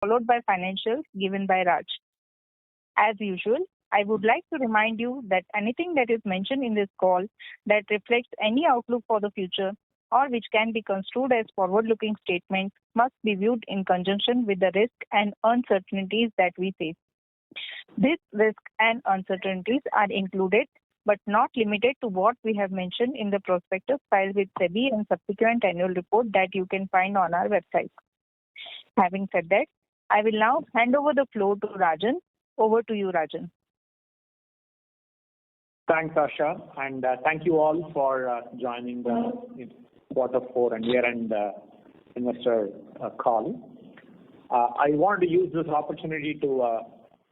followed by financials given by Raj. As usual, I would like to remind you that anything that is mentioned in this call that reflects any outlook for the future or which can be construed as forward-looking statements must be viewed in conjunction with the risks and uncertainties that we face. These risks and uncertainties are included but not limited to what we have mentioned in the prospectus filed with SEBI and subsequent annual report that you can find on our website. Having said that, I will now hand over the floor to Rajan. Over to you, Rajan. Thanks, Asha, and thank you all for joining the Q4 and year-end investor call. I wanted to use this opportunity to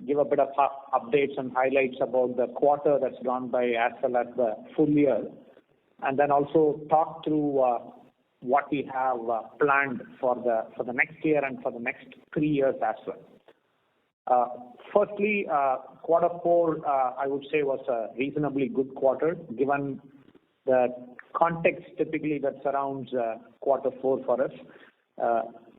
give a bit of updates and highlights about the quarter that's gone by as well as the full year, and then also talk through what we have planned for the next year and for the next 3 years as well. Firstly, Q4 I would say was a reasonably good quarter given the context typically that surrounds Q4 for us.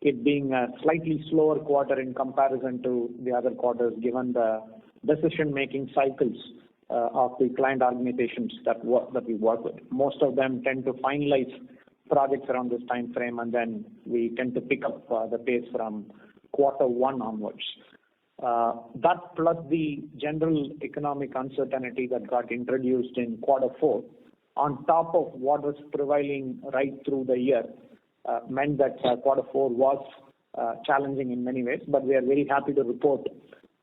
It being a slightly slower quarter in comparison to the other quarters given the decision-making cycles of the client organizations that we work with. Most of them tend to finalize projects around this time frame, and then we tend to pick up the pace from Q1 onwards. That plus the general economic uncertainty that got introduced in Q4 on top of what was prevailing right through the year meant that Q4 was challenging in many ways, but we are very happy to report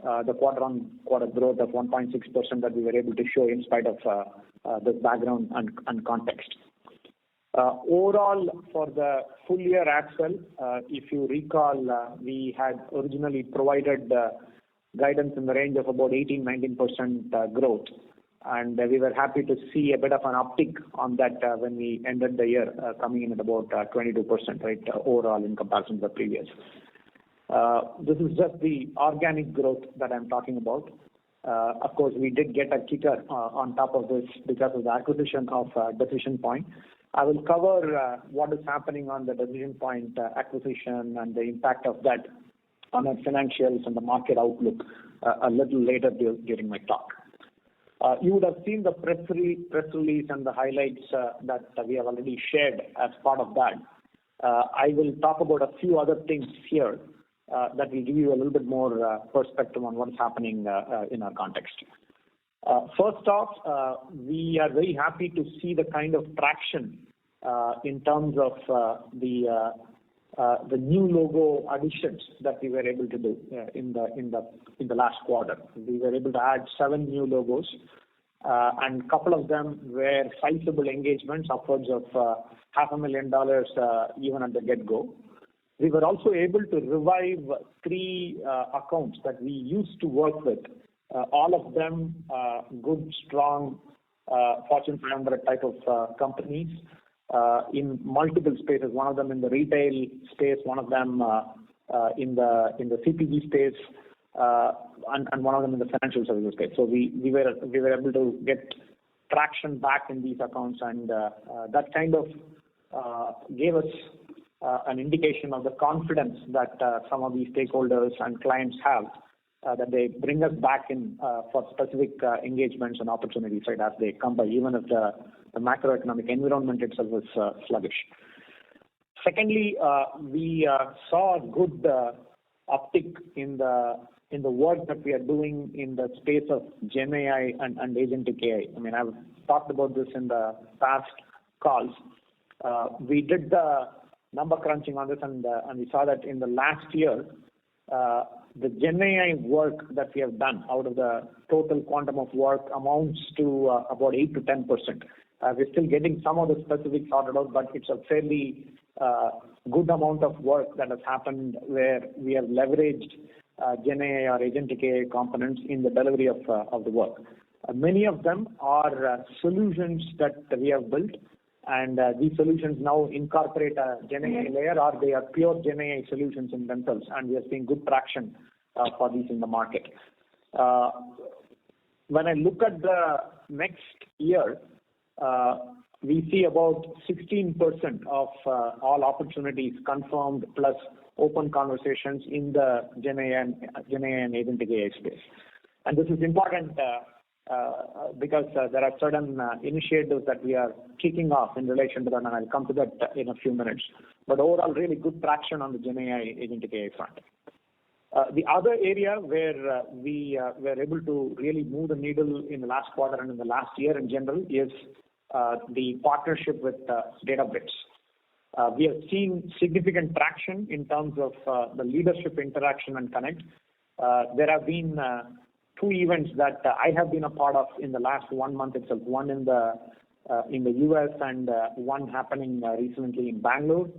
the quarter-on-quarter growth of 1.6% that we were able to show in spite of this background and context. Overall, for the full year as well, if you recall, we had originally provided guidance in the range of about 18-19% growth, and we were happy to see a bit of an uptick on that when we ended the year, coming in at about 22%, right, overall in comparison to the previous. This is just the organic growth that I'm talking about. Of course, we did get a kicker on top of this because of the acquisition of Decision Point. I will cover what is happening on the Decision Point acquisition and the impact of that on our financials and the market outlook a little later during my talk. You would have seen the press release and the highlights that we have already shared as part of that. I will talk about a few other things here that will give you a little bit more perspective on what's happening in our context. First off, we are very happy to see the kind of traction in terms of the new logo additions that we were able to do in the last quarter. We were able to add 7 new logos, and a couple of them were sizable engagements, upwards of $500,000 even at the get-go. We were also able to revive 3 accounts that we used to work with, all of them good, strong Fortune 500 type of companies in multiple spaces. One of them in the retail space, one of them in the CPG space, and one of them in the financial services space. So we were able to get traction back in these accounts, and that kind of gave us an indication of the confidence that some of these stakeholders and clients have, that they bring us back in for specific engagements and opportunities, right, as they come by, even if the macroeconomic environment itself is sluggish. Secondly, we saw a good uptick in the work that we are doing in the space of Gen AI and agentic AI. I mean, I've talked about this in the past calls. We did the number crunching on this, and we saw that in the last year, the Gen AI work that we have done out of the total quantum of work amounts to about 8 to 10%. We're still getting some of the specifics sorted out, but it's a fairly good amount of work that has happened where we have leveraged Gen AI or agentic AI components in the delivery of the work. Many of them are solutions that we have built, and these solutions now incorporate a Gen AI layer, or they are pure Gen AI solutions in themselves, and we are seeing good traction for these in the market. When I look at the next year, we see about 16% of all opportunities confirmed plus open conversations in the GenAI and agentic AI space. And this is important because there are certain initiatives that we are kicking off in relation to that, and I'll come to that in a few minutes. But overall, really good traction on the GenAI agentic AI front. The other area where we were able to really move the needle in the last quarter and in the last year in general is the partnership with Databricks. We have seen significant traction in terms of the leadership interaction and connect. There have been two events that I have been a part of in the last 1 month itself. One in the US and one happening recently in Bangalore,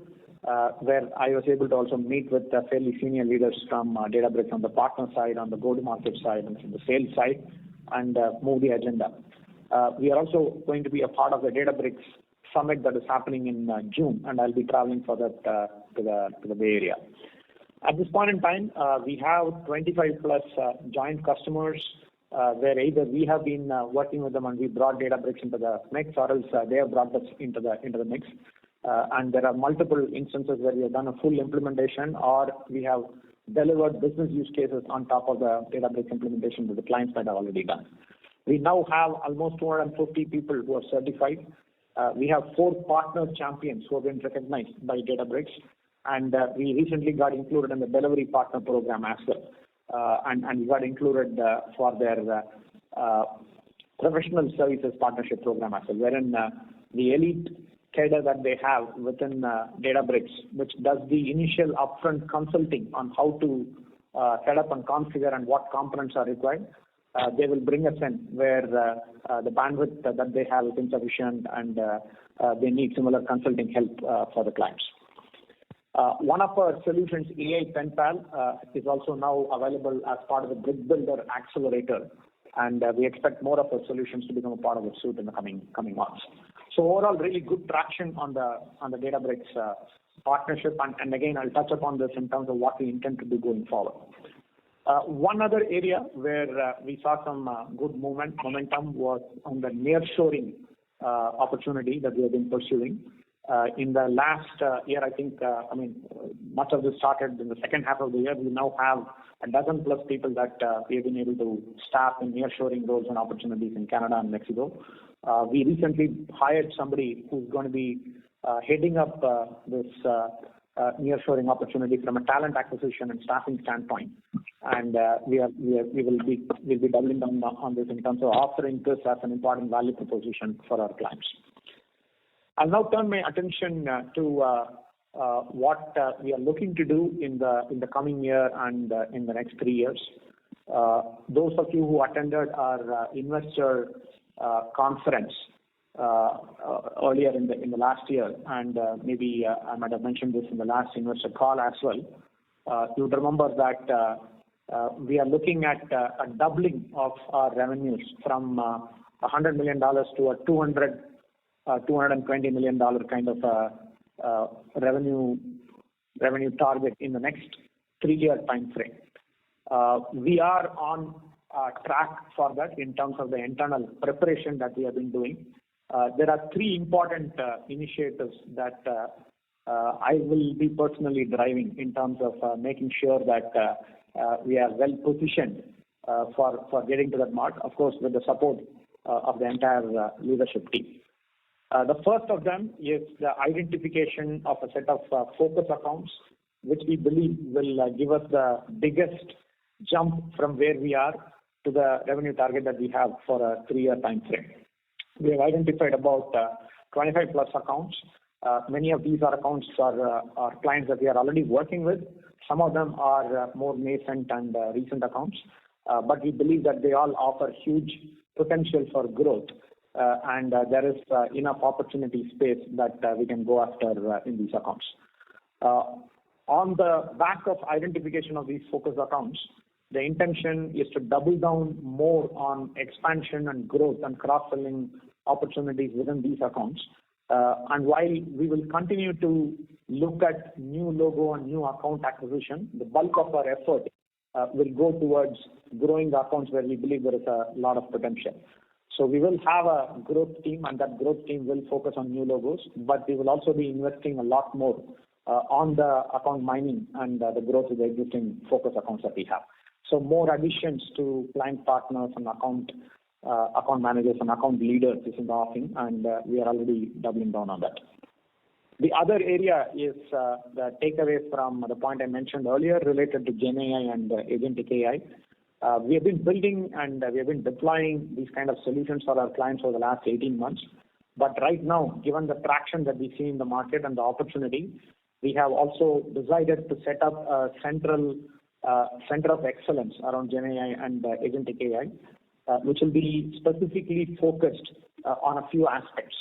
where I was able to also meet with fairly senior leaders from Databricks on the partner side, on the go-to-market side, and from the sales side, and move the agenda. We are also going to be a part of the Databricks summit that is happening in June, and I'll be traveling for that to the Bay Area. At this point in time, we have 25 plus joint customers where either we have been working with them and we brought Databricks into the mix, or else they have brought us into the mix. And there are multiple instances where we have done a full implementation, or we have delivered business use cases on top of the Databricks implementation that the clients might have already done. We now have almost 250 people who are certified. We have 4 partner champions who have been recognized by Databricks, and we recently got included in the delivery partner program as well. And we got included for their professional services partnership program as well, wherein the elite cadre that they have within Databricks, which does the initial upfront consulting on how to set up and configure and what components are required. They will bring us in where the bandwidth that they have is insufficient, and they need similar consulting help for the clients. One of our solutions, AI Pen Pal, is also now available as part of the Brick Builder Accelerator, and we expect more of our solutions to become a part of the suite in the coming months. So overall, really good traction on the Databricks partnership, and again, I'll touch upon this in terms of what we intend to do going forward. One other area where we saw some good momentum was on the nearshoring opportunity that we have been pursuing. In the last year, I think, much of this started in the second half of the year. We now have a dozen plus people that we have been able to staff in nearshoring roles and opportunities in Canada and Mexico. We recently hired somebody who's going to be heading up this nearshoring opportunity from a talent acquisition and staffing standpoint, and we'll be doubling down on this in terms of offering this as an important value proposition for our clients. I'll now turn my attention to what we are looking to do in the coming year and in the next 3 years. Those of you who attended our investor conference earlier in the last year, and maybe I might have mentioned this in the last investor call as well. You would remember that we are looking at a doubling of our revenues from $100 million to a $220 million kind of revenue target in the next 3-year time frame. We are on track for that in terms of the internal preparation that we have been doing. There are 3 important initiatives that I will be personally driving in terms of making sure that we are well positioned for getting to that mark, of course, with the support of the entire leadership team. The first of them is the identification of a set of focus accounts, which we believe will give us the biggest jump from where we are to the revenue target that we have for a 3-year time frame. We have identified about 25 plus accounts. Many of these are accounts are clients that we are already working with. Some of them are more nascent and recent accounts, but we believe that they all offer huge potential for growth, and there is enough opportunity space that we can go after in these accounts. On the back of identification of these focus accounts, the intention is to double down more on expansion and growth and cross-selling opportunities within these accounts. And while we will continue to look at new logo and new account acquisition, the bulk of our effort will go towards growing the accounts where we believe there is a lot of potential. So we will have a growth team, and that growth team will focus on new logos, but we will also be investing a lot more on the account mining and the growth of the existing focus accounts that we have. So more additions to client partners and account managers and account leaders is in the offing, and we are already doubling down on that. The other area is the takeaway from the point I mentioned earlier related to GenAI and agentic AI. We have been building and we have been deploying these kind of solutions for our clients over the last 18 months. But right now, given the traction that we see in the market and the opportunity, we have also decided to set up a center of excellence around GenAI and agentic AI, which will be specifically focused on a few aspects.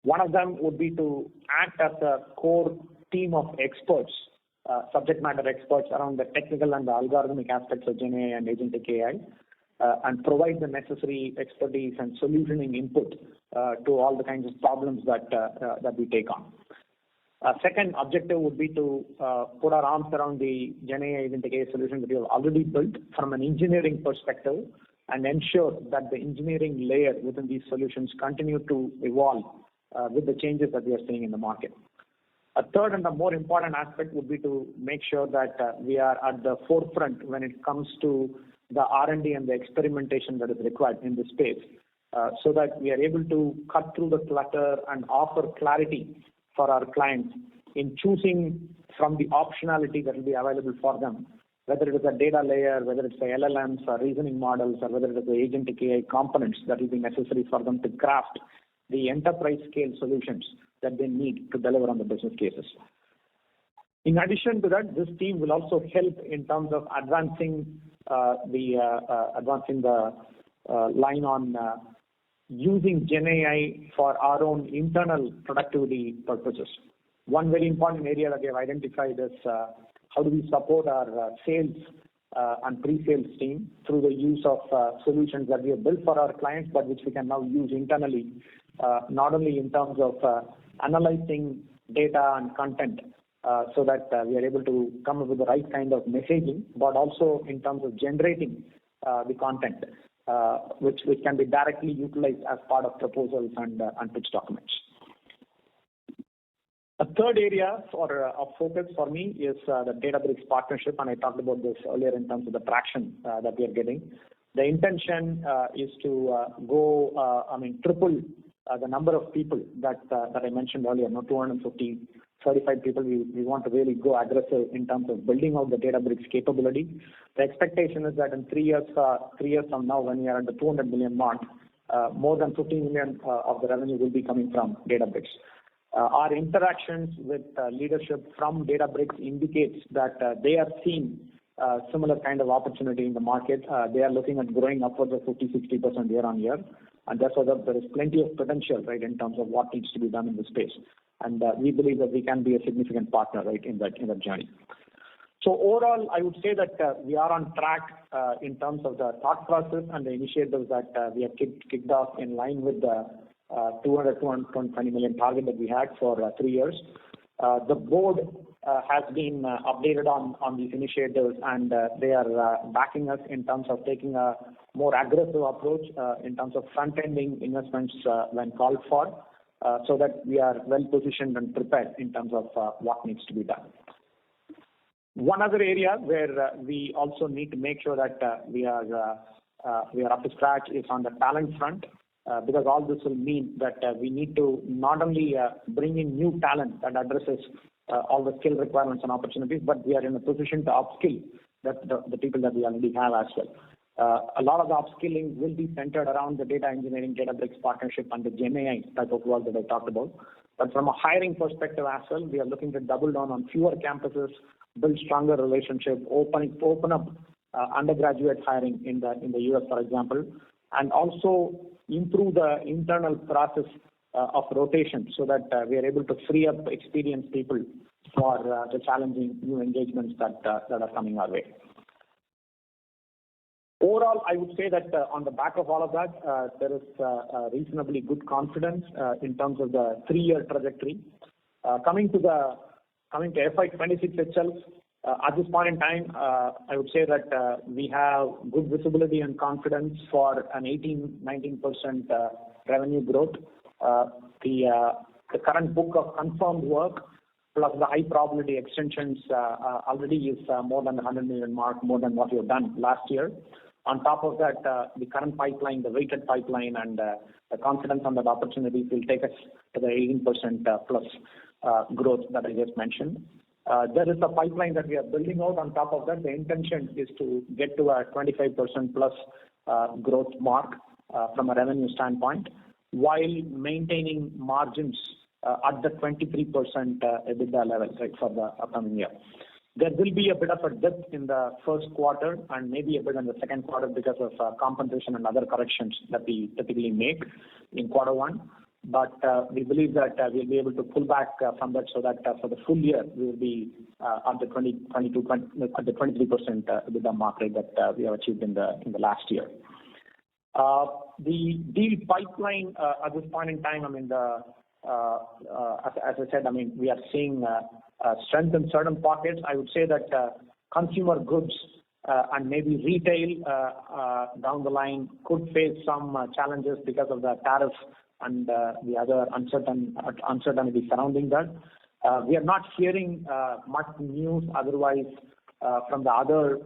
One of them would be to act as a core team of experts, subject matter experts around the technical and the algorithmic aspects of GenAI and agentic AI, and provide the necessary expertise and solutioning input to all the kinds of problems that we take on. Second objective would be to put our arms around the GenAI agentic AI solutions that we have already built from an engineering perspective and ensure that the engineering layer within these solutions continue to evolve with the changes that we are seeing in the market. A third and the more important aspect would be to make sure that we are at the forefront when it comes to the R&D and the experimentation that is required in this space, so that we are able to cut through the clutter and offer clarity for our clients in choosing from the optionality that will be available for them, whether it is a data layer, whether it's the LLMs or reasoning models, or whether it is the agentic AI components that will be necessary for them to craft the enterprise scale solutions that they need to deliver on the business cases. In addition to that, this team will also help in terms of advancing the line on using GenAI for our own internal productivity purposes. One very important area that we have identified is how do we support our sales and pre-sales team through the use of solutions that we have built for our clients, but which we can now use internally, not only in terms of analyzing data and content so that we are able to come up with the right kind of messaging, but also in terms of generating the content, which can be directly utilized as part of proposals and pitch documents. A third area of focus for me is the Databricks partnership, and I talked about this earlier in terms of the traction that we are getting. The intention is to triple the number of people that I mentioned earlier, 235 people. We want to really go aggressive in terms of building out the Databricks capability. The expectation is that in 3 years from now, when we are at the 200 million mark, more than 15 million of the revenue will be coming from Databricks. Our interactions with leadership from Databricks indicates that they are seeing similar kind of opportunity in the market. They are looking at growing upwards of 50-60% year on year, and therefore there is plenty of potential, right, in terms of what needs to be done in this space. And we believe that we can be a significant partner, right, in that journey. So overall, I would say that we are on track in terms of the thought process and the initiatives that we have kicked off in line with the 220 million target that we had for 3 years. The board has been updated on these initiatives, and they are backing us in terms of taking a more aggressive approach in terms of front-ending investments when called for, so that we are well positioned and prepared in terms of what needs to be done. One other area where we also need to make sure that we are up to scratch is on the talent front, because all this will mean that we need to not only bring in new talent that addresses all the skill requirements and opportunities, but we are in a position to upskill the people that we already have as well. A lot of the upskilling will be centered around the data engineering, Databricks partnership, and the GenAI type of work that I talked about. But from a hiring perspective as well, we are looking to double down on fewer campuses, build stronger relationships, open up undergraduate hiring in the US, for example, and also improve the internal process of rotation so that we are able to free up experienced people for the challenging new engagements that are coming our way. Overall, I would say that on the back of all of that, there is a reasonably good confidence in terms of the 3-year trajectory. Coming to FY26 itself, at this point in time, I would say that we have good visibility and confidence for an 18-19% revenue growth. The current book of confirmed work plus the high probability extensions already is more than the 100 million mark, more than what we have done last year. On top of that, the current pipeline, the weighted pipeline, and the confidence on that opportunity will take us to the 18% plus growth that I just mentioned. There is a pipeline that we are building out. On top of that, the intention is to get to a 25% plus growth mark from a revenue standpoint, while maintaining margins at the 23% EBITDA level, right, for the upcoming year. There will be a bit of a dip in the first quarter and maybe a bit in the second quarter because of compensation and other corrections that we typically make in quarter one. But we believe that we'll be able to pull back from that, so that for the full year we will be at the 23% EBITDA mark rate that we have achieved in the last year. The deal pipeline at this point in time, I mean, as I said, I mean, we are seeing strength in certain pockets. I would say that consumer goods and maybe retail down the line could face some challenges because of the tariff and the other uncertainty surrounding that. We are not hearing much news otherwise from the other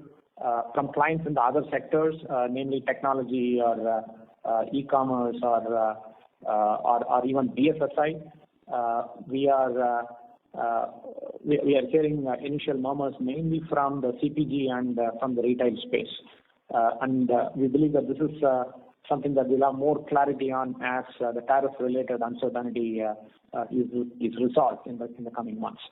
from clients in the other sectors, namely technology or e-commerce or even BFSI. We are hearing initial murmurs mainly from the CPG and from the retail space, and we believe that this is something that we'll have more clarity on as the tariff-related uncertainty is resolved in the coming months.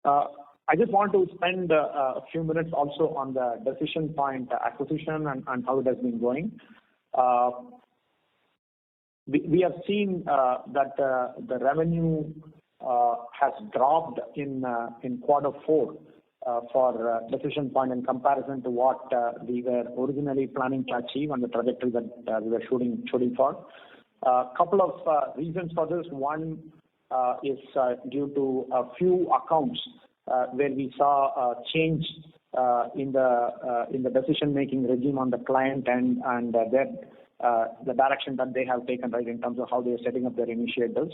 I just want to spend a few minutes also on the Decision Point acquisition and how it has been going. We have seen that the revenue has dropped in quarter four for Decision Point in comparison to what we were originally planning to achieve on the trajectory that we were shooting for. Couple of reasons for this. One is due to a few accounts where we saw a change in the decision-making regime on the client and the direction that they have taken, right, in terms of how they are setting up their initiatives.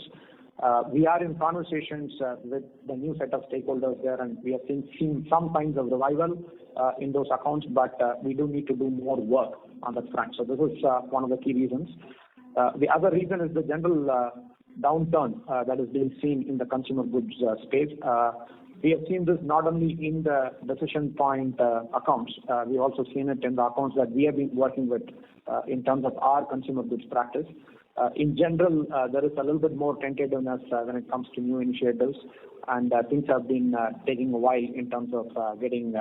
We are in conversations with the new set of stakeholders there, and we have seen some signs of revival in those accounts, but we do need to do more work on that front. So this is one of the key reasons. The other reason is the general downturn that is being seen in the consumer goods space. We have seen this not only in the Decision Point accounts, we've also seen it in the accounts that we have been working with in terms of our consumer goods practice. In general, there is a little bit more tentativeness when it comes to new initiatives, and things have been taking a while in terms of getting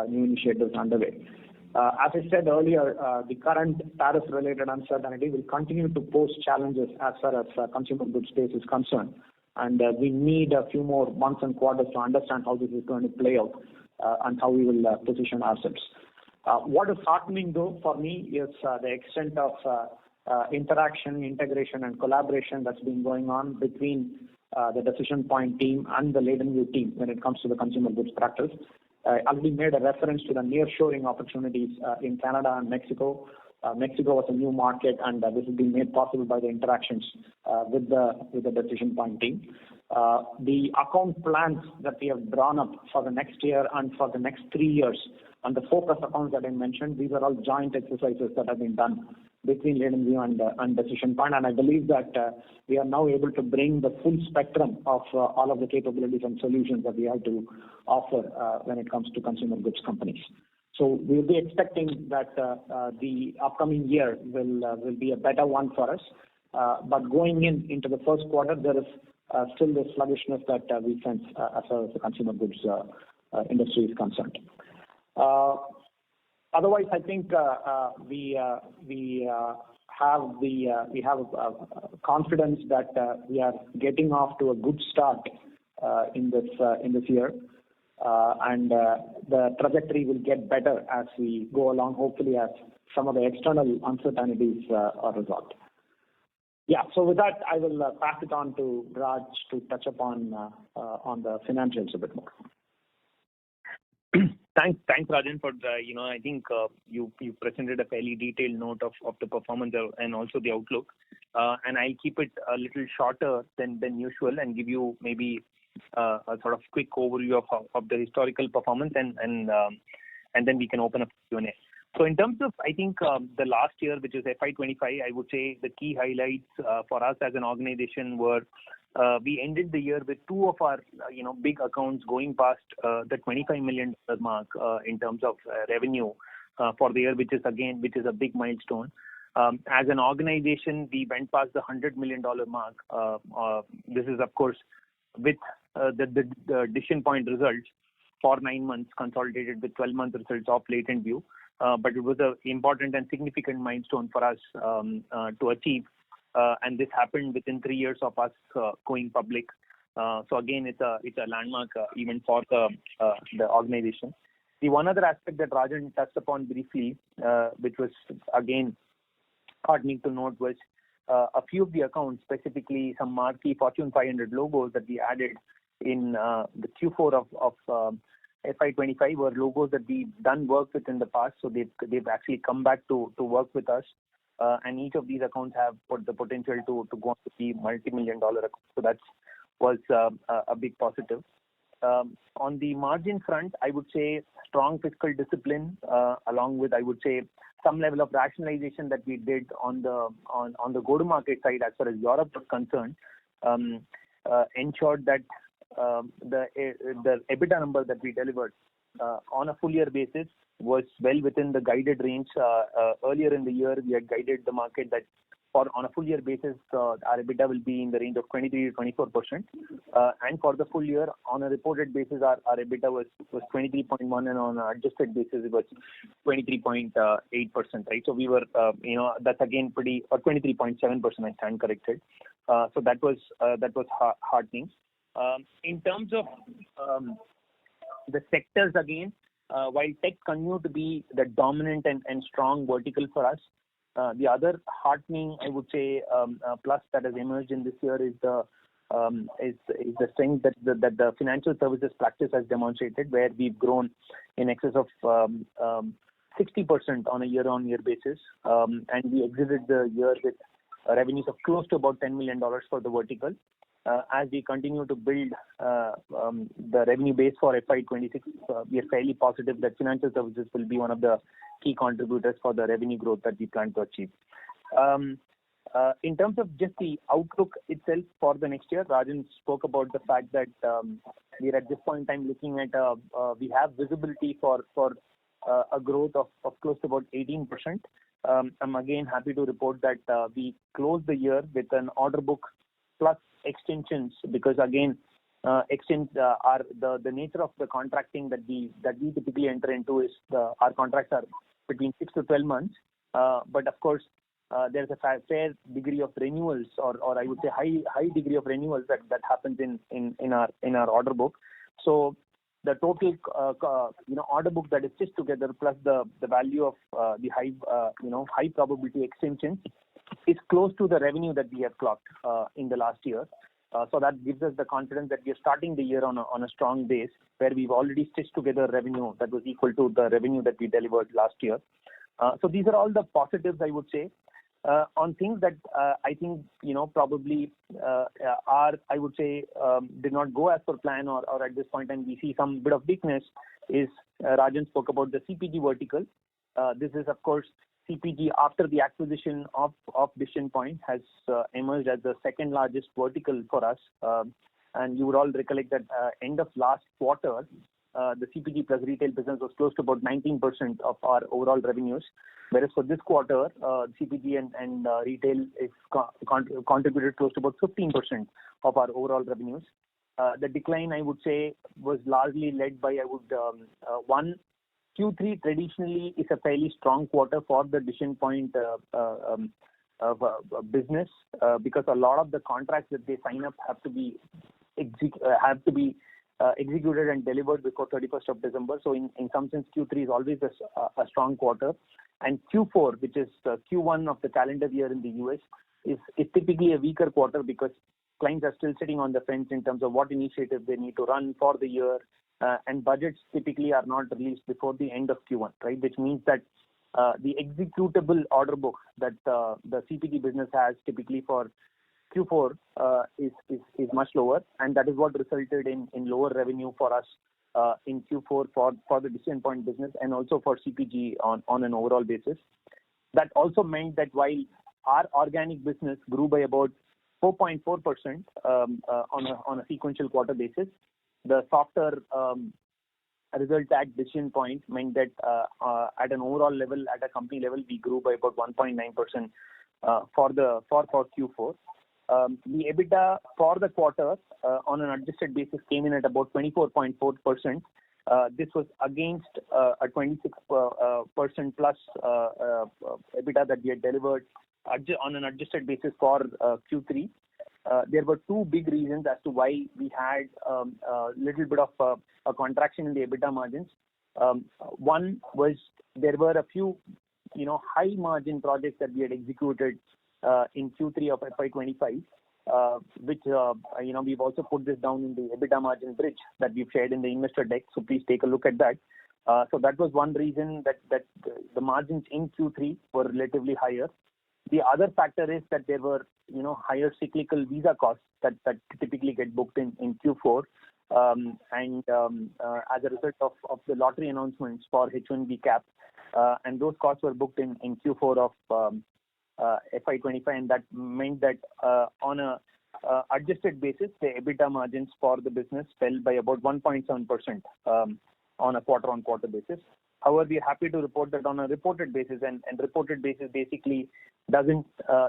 new initiatives underway. As I said earlier, the current tariff-related uncertainty will continue to pose challenges as far as consumer goods space is concerned, and we need a few more months and quarters to understand how this is going to play out and how we will position ourselves. What is heartening, though, for me is the extent of interaction, integration, and collaboration that's been going on between the Decision Point team and the Latent team when it comes to the consumer goods practice. I already made a reference to the nearshoring opportunities in Canada and Mexico. Mexico was a new market, and this has been made possible by the interactions with the Decision Point team. The account plans that we have drawn up for the next year and for the next 3 years, and the focus accounts that I mentioned, these are all joint exercises that have been done between Latent and Decision Point, and I believe that we are now able to bring the full spectrum of all of the capabilities and solutions that we have to offer when it comes to consumer goods companies. So we'll be expecting that the upcoming year will be a better one for us. But going into the first quarter, there is still the sluggishness that we sense as far as the consumer goods industry is concerned. Otherwise, I think we have confidence that we are getting off to a good start in this year. And the trajectory will get better as we go along, hopefully, as some of the external uncertainties are resolved. Yeah, so with that, I will pass it on to Raj to touch upon on the financials a bit more. Thanks, Rajan, for the, I think you presented a fairly detailed note of the performance and also the outlook. And I'll keep it a little shorter than usual and give you maybe a sort of quick overview of the historical performance, and then we can open up Q&A. So in terms of, I think, the last year, which is FY25, I would say the key highlights for us as an organization were we ended the year with two of our big accounts going past the $25 million mark in terms of revenue for the year, which is a big milestone. As an organization, we went past the $100 million mark. This is, of course, with the Decision Point results for 9 months consolidated with 12-month results of Latent View. But it was an important and significant milestone for us to achieve. And this happened within 3 years of us going public. So again, it's a landmark event for the organization. The one other aspect that Rajan touched upon briefly, which was again heartening to note, was a few of the accounts, specifically some marquee Fortune 500 logos that we added in the Q4 of FY25 were logos that we've done work with in the past. So they've actually come back to work with us. And each of these accounts have the potential to go on to be multi-million-dollar accounts. So that was a big positive. On the margin front, I would say strong fiscal discipline, along with, I would say, some level of rationalization that we did on the go-to-market side as far as Europe was concerned, ensured that the EBITDA number that we delivered on a full year basis was well within the guided range. Earlier in the year, we had guided the market that on a full year basis, our EBITDA will be in the range of 23 to 24%. And for the full year, on a reported basis, our EBITDA was 23.1%, and on an adjusted basis, it was 23.8%, right? So we were, that's again pretty, or 23.7%, I stand corrected. So that was heartening. In terms of the sectors, again, while tech continued to be the dominant and strong vertical for us, the other heartening, I would say, plus that has emerged in this year is the strength that the financial services practice has demonstrated, where we've grown in excess of 60% on a year-on-year basis, and we exited the year with revenues of close to about $10 million for the vertical. As we continue to build the revenue base for FY26, we are fairly positive that financial services will be one of the key contributors for the revenue growth that we plan to achieve. In terms of just the outlook itself for the next year, Rajan spoke about the fact that we are at this point in time looking at, we have visibility for a growth of close to about 18%. I'm again happy to report that we closed the year with an order book plus extensions, because again, are the nature of the contracting that we typically enter into is our contracts are between 6 to 12 months. But of course, there's a fair degree of renewals, or I would say high degree of renewals that happens in our order book. So the total order book that is stitched together plus the value of the high probability extensions is close to the revenue that we have clocked in the last year. So that gives us the confidence that we are starting the year on a strong base, where we've already stitched together revenue that was equal to the revenue that we delivered last year. So these are all the positives, I would say. On things that I think probably are, I would say, did not go as per plan, or at this point in time we see some bit of weakness, is Rajan spoke about the CPG vertical. This is, of course, CPG after the acquisition of Decision Point has emerged as the second largest vertical for us. And you would all recollect that end of last quarter, the CPG plus retail business was close to about 19% of our overall revenues. Whereas for this quarter, CPG and retail is contributed close to about 15% of our overall revenues. The decline, I would say, was largely led by, one, Q3 traditionally is a fairly strong quarter for the Decision Point business, because a lot of the contracts that they sign up have to be executed and delivered before 31st of December. So in some sense, Q3 is always a strong quarter. And Q4, which is Q1 of the calendar year in the US, is typically a weaker quarter, because clients are still sitting on the fence in terms of what initiatives they need to run for the year. And budgets typically are not released before the end of Q1, right? Which means that the executable order book that the CPG business has typically for Q4 is much lower, and that is what resulted in lower revenue for us in Q4 for the Decision Point business and also for CPG on an overall basis. That also meant that while our organic business grew by about 4.4% on a sequential quarter basis, the softer result at Decision Point meant that at an overall level, at a company level, we grew by about 1.9% for Q4. The EBITDA for the quarter on an adjusted basis came in at about 24.4%. This was against a 26% plus EBITDA that we had delivered on an adjusted basis for Q3. There were two big reasons as to why we had a little bit of a contraction in the EBITDA margins. One was there were a few high margin projects that we had executed in Q3 of FY25, which we've also put this down in the EBITDA margin bridge that we've shared in the investor deck. So please take a look at that. So that was one reason that the margins in Q3 were relatively higher. The other factor is that there were higher cyclical visa costs that typically get booked in Q4, and as a result of the lottery announcements for H1B cap, and those costs were booked in Q4 of FY25, and that meant that on a adjusted basis, the EBITDA margins for the business fell by about 1.7% on a quarter-on-quarter basis. However, we are happy to report that on a reported basis, and reported basis basically doesn't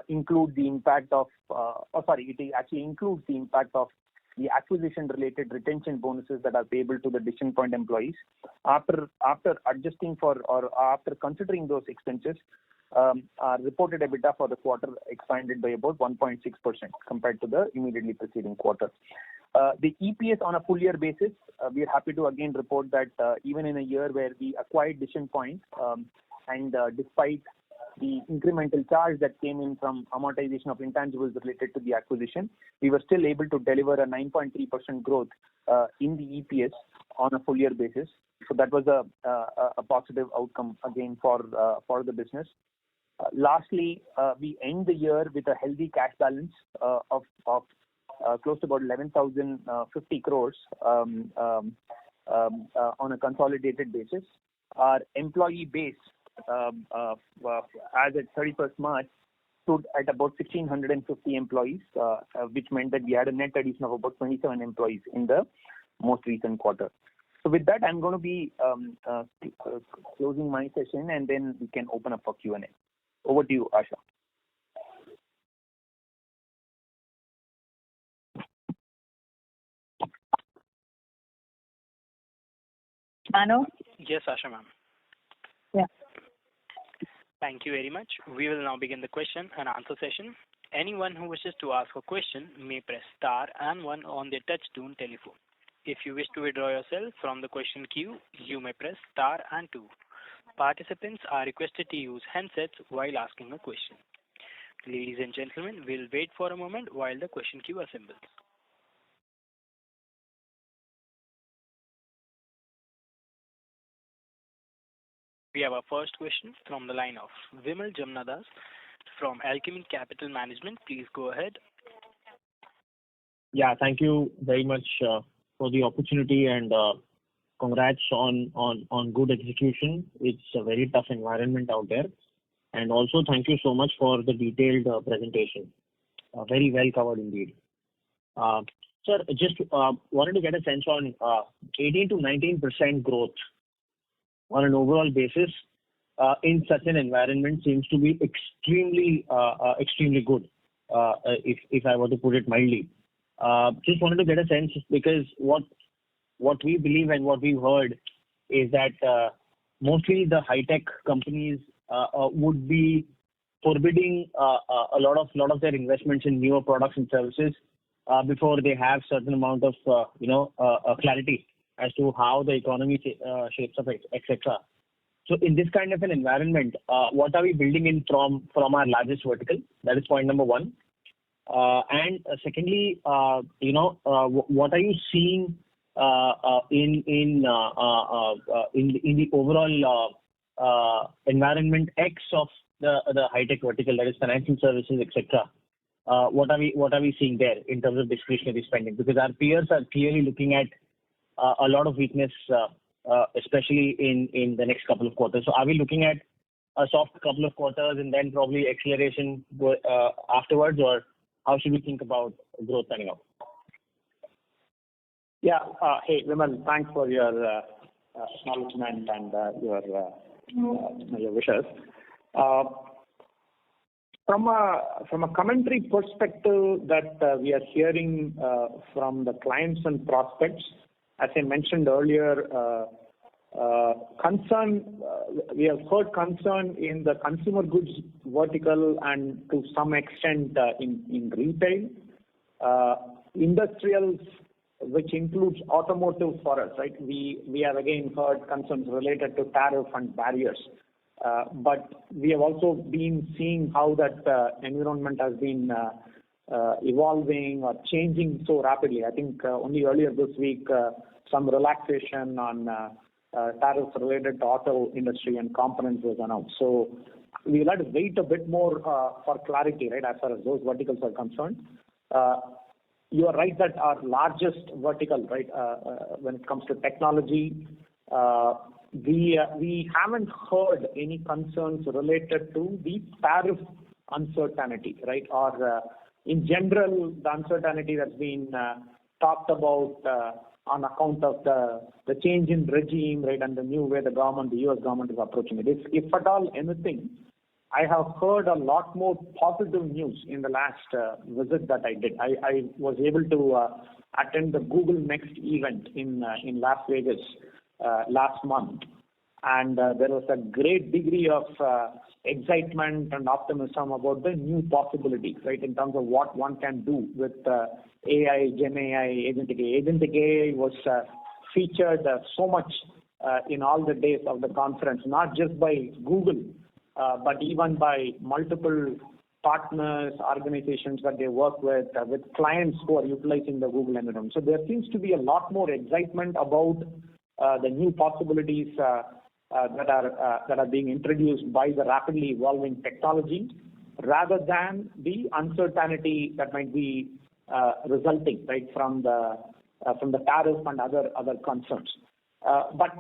include the impact of, it actually includes the impact of the acquisition-related retention bonuses that are payable to the Decision Point employees. After adjusting for or after considering those expenses, our reported EBITDA for the quarter expanded by about 1.6% compared to the immediately preceding quarter. The EPS on a full year basis, we are happy to again report that even in a year where we acquired Decision Point, and despite the incremental charge that came in from amortization of intangibles related to the acquisition, we were still able to deliver a 9.3% growth in the EPS on a full year basis. So that was a positive outcome again for the business. Lastly, we end the year with a healthy cash balance of close to about 11,050 crores on a consolidated basis. Our employee base, as at 31st March, stood at about 1,650 employees, which meant that we had a net addition of about 27 employees in the most recent quarter. So with that, I'm going to be closing my session, and then we can open up for Q&A. Over to you, Asha. Mano? Yes, Asha ma'am. Yeah. Thank you very much. We will now begin the question and answer session. Anyone who wishes to ask a question may press star and one on their touch-tone telephone. If you wish to withdraw yourself from the question queue, you may press star and two. Participants are requested to use handsets while asking a question. Ladies and gentlemen, we'll wait for a moment while the question queue assembles. We have our first question from the line of Vimal Jamnadas from Alchemy Capital Management. Please go ahead. Yeah, thank you very much for the opportunity, and congrats on good execution. It's a very tough environment out there. And also thank you so much for the detailed presentation. Very well covered indeed. Sir, just wanted to get a sense on 18 to 19% growth on an overall basis in such an environment seems to be extremely good, if I were to put it mildly. Just wanted to get a sense, because what we believe and what we've heard is that mostly the high-tech companies would be forbidding a lot of their investments in newer products and services before they have certain amount of clarity as to how the economy shapes up, etc. So in this kind of an environment, what are we building in from our largest vertical? That is point number one. And secondly, what are you seeing in the overall environment X of the high-tech vertical, that is financial services, etc. what are we seeing there in terms of discretionary spending? Because our peers are clearly looking at a lot of weakness, especially in the next couple of quarters. So are we looking at a soft couple of quarters and then probably acceleration afterwards, or how should we think about growth panning out? Yeah. Hey, Vimal, thanks for your acknowledgement and your wishes. From a commentary perspective that we are hearing from the clients and prospects, as I mentioned earlier, concern, we have heard concern in the consumer goods vertical and to some extent in retail. Industrials, which includes automotive for us, right? We have again heard concerns related to tariff and barriers. But we have also been seeing how that environment has been evolving or changing so rapidly. I think only earlier this week, some relaxation on tariffs related to auto industry and components was announced. So we'll have to wait a bit more for clarity, right, as far as those verticals are concerned. You are right that our largest vertical, right, when it comes to technology, we haven't heard any concerns related to the tariff uncertainty, right? Or in general, the uncertainty that's been talked about on account of the change in regime, right, and the new way the U.S. government is approaching it. If at all anything, I have heard a lot more positive news in the last visit that I did. I was able to attend the Google Next event in Las Vegas last month, and there was a great degree of excitement and optimism about the new possibilities, right, in terms of what one can do with AI, Gen AI, Agentic AI. Agentic AI was featured so much in all the days of the conference, not just by Google, but even by multiple partners, organizations that they work with clients who are utilizing the Google environment. So there seems to be a lot more excitement about the new possibilities that are being introduced by the rapidly evolving technology, rather than the uncertainty that might be resulting, right, from the tariff and other concerns. But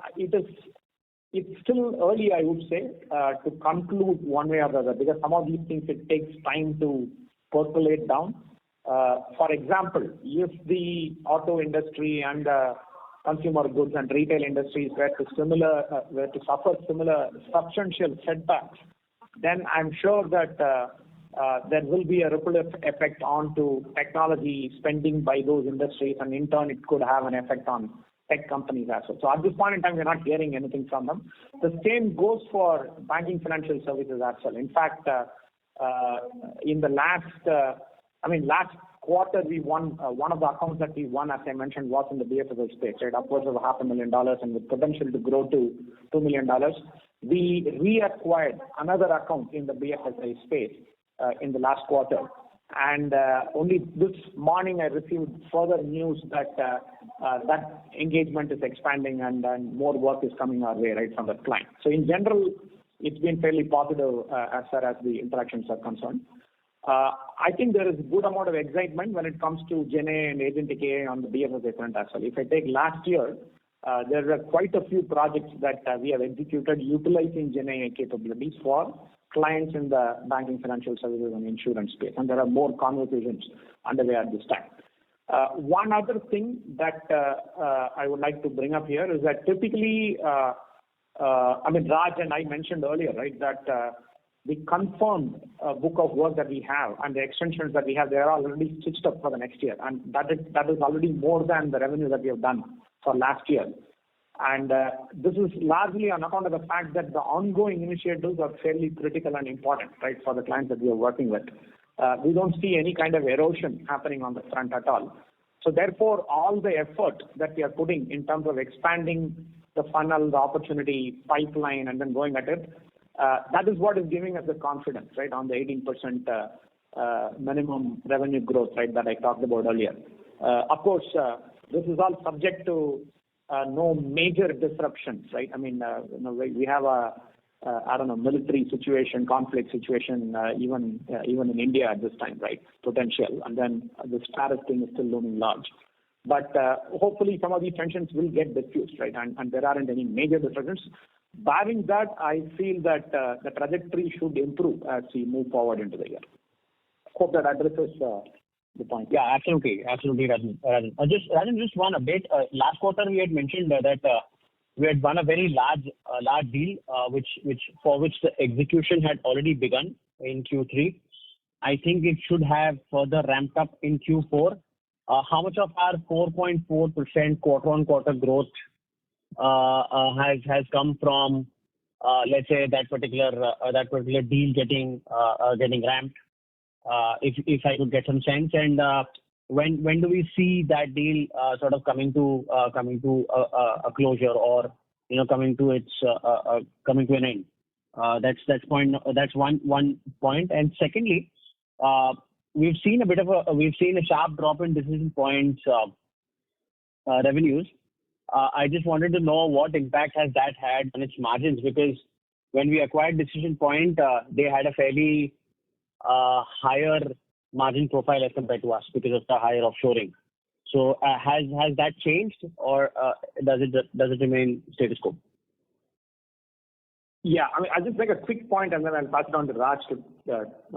it's still early, I would say, to conclude one way or the other, because some of these things, it takes time to percolate down. For example, if the auto industry and consumer goods and retail industries were to suffer similar substantial setbacks, then I'm sure that there will be a ripple effect onto technology spending by those industries, and in turn, it could have an effect on tech companies as well. So at this point in time, we're not hearing anything from them. The same goes for banking financial services as well. In fact, in the last quarter, we won one of the accounts that we won, as I mentioned, was in the BFSI space, right, upwards of $500,000 and with potential to grow to $2 million. We reacquired another account in the BFSI space in the last quarter. And only this morning I received further news that that engagement is expanding and more work is coming our way, right, from the client. So in general, it's been fairly positive as far as the interactions are concerned. I think there is a good amount of excitement when it comes to Gen AI and Agentic AI on the BFSI front as well. If I take last year, there were quite a few projects that we have executed utilizing Gen AI capabilities for clients in the banking, financial services, and insurance space, and there are more conversations underway at this time. One other thing that I would like to bring up here is that typically, Raj and I mentioned earlier, right, that the confirmed book of work that we have and the extensions that we have, they are already stitched up for the next year, and that is already more than the revenue that we have done for last year. And this is largely on account of the fact that the ongoing initiatives are fairly critical and important, right, for the clients that we are working with. We don't see any kind of erosion happening on the front at all. So therefore, all the effort that we are putting in terms of expanding the funnel, the opportunity pipeline, and then going at it, that is what is giving us the confidence, right, on the 18% minimum revenue growth, right, that I talked about earlier. Of course, this is all subject to no major disruptions, right? I mean, we have a I don't know, military situation, conflict situation, even in India at this time, right? Potential, and then this tariff thing is still looming large. But hopefully some of these tensions will get diffused, right? And there aren't any major disruptions. Barring that, I feel that the trajectory should improve as we move forward into the year. Hope that addresses the point. Yeah, absolutely, Rajan. Rajan, just one update. Last quarter we had mentioned that we had won a very large deal, which the execution had already begun in Q3. I think it should have further ramped up in Q4. How much of our 4.4% quarter-on-quarter growth has come from, let's say, that particular deal getting ramped? If I could get some sense, and when do we see that deal sort of coming to a closure, or coming to an end? That's one point. And secondly, we've seen a sharp drop in Decision Point's revenues. I just wanted to know what impact has that had on its margins, because when we acquired Decision Point, they had a fairly higher margin profile as compared to us because of the higher offshoring. So has that changed, or does it remain status quo? Yeah, I mean, I'll just make a quick point and then I'll pass it on to Raj to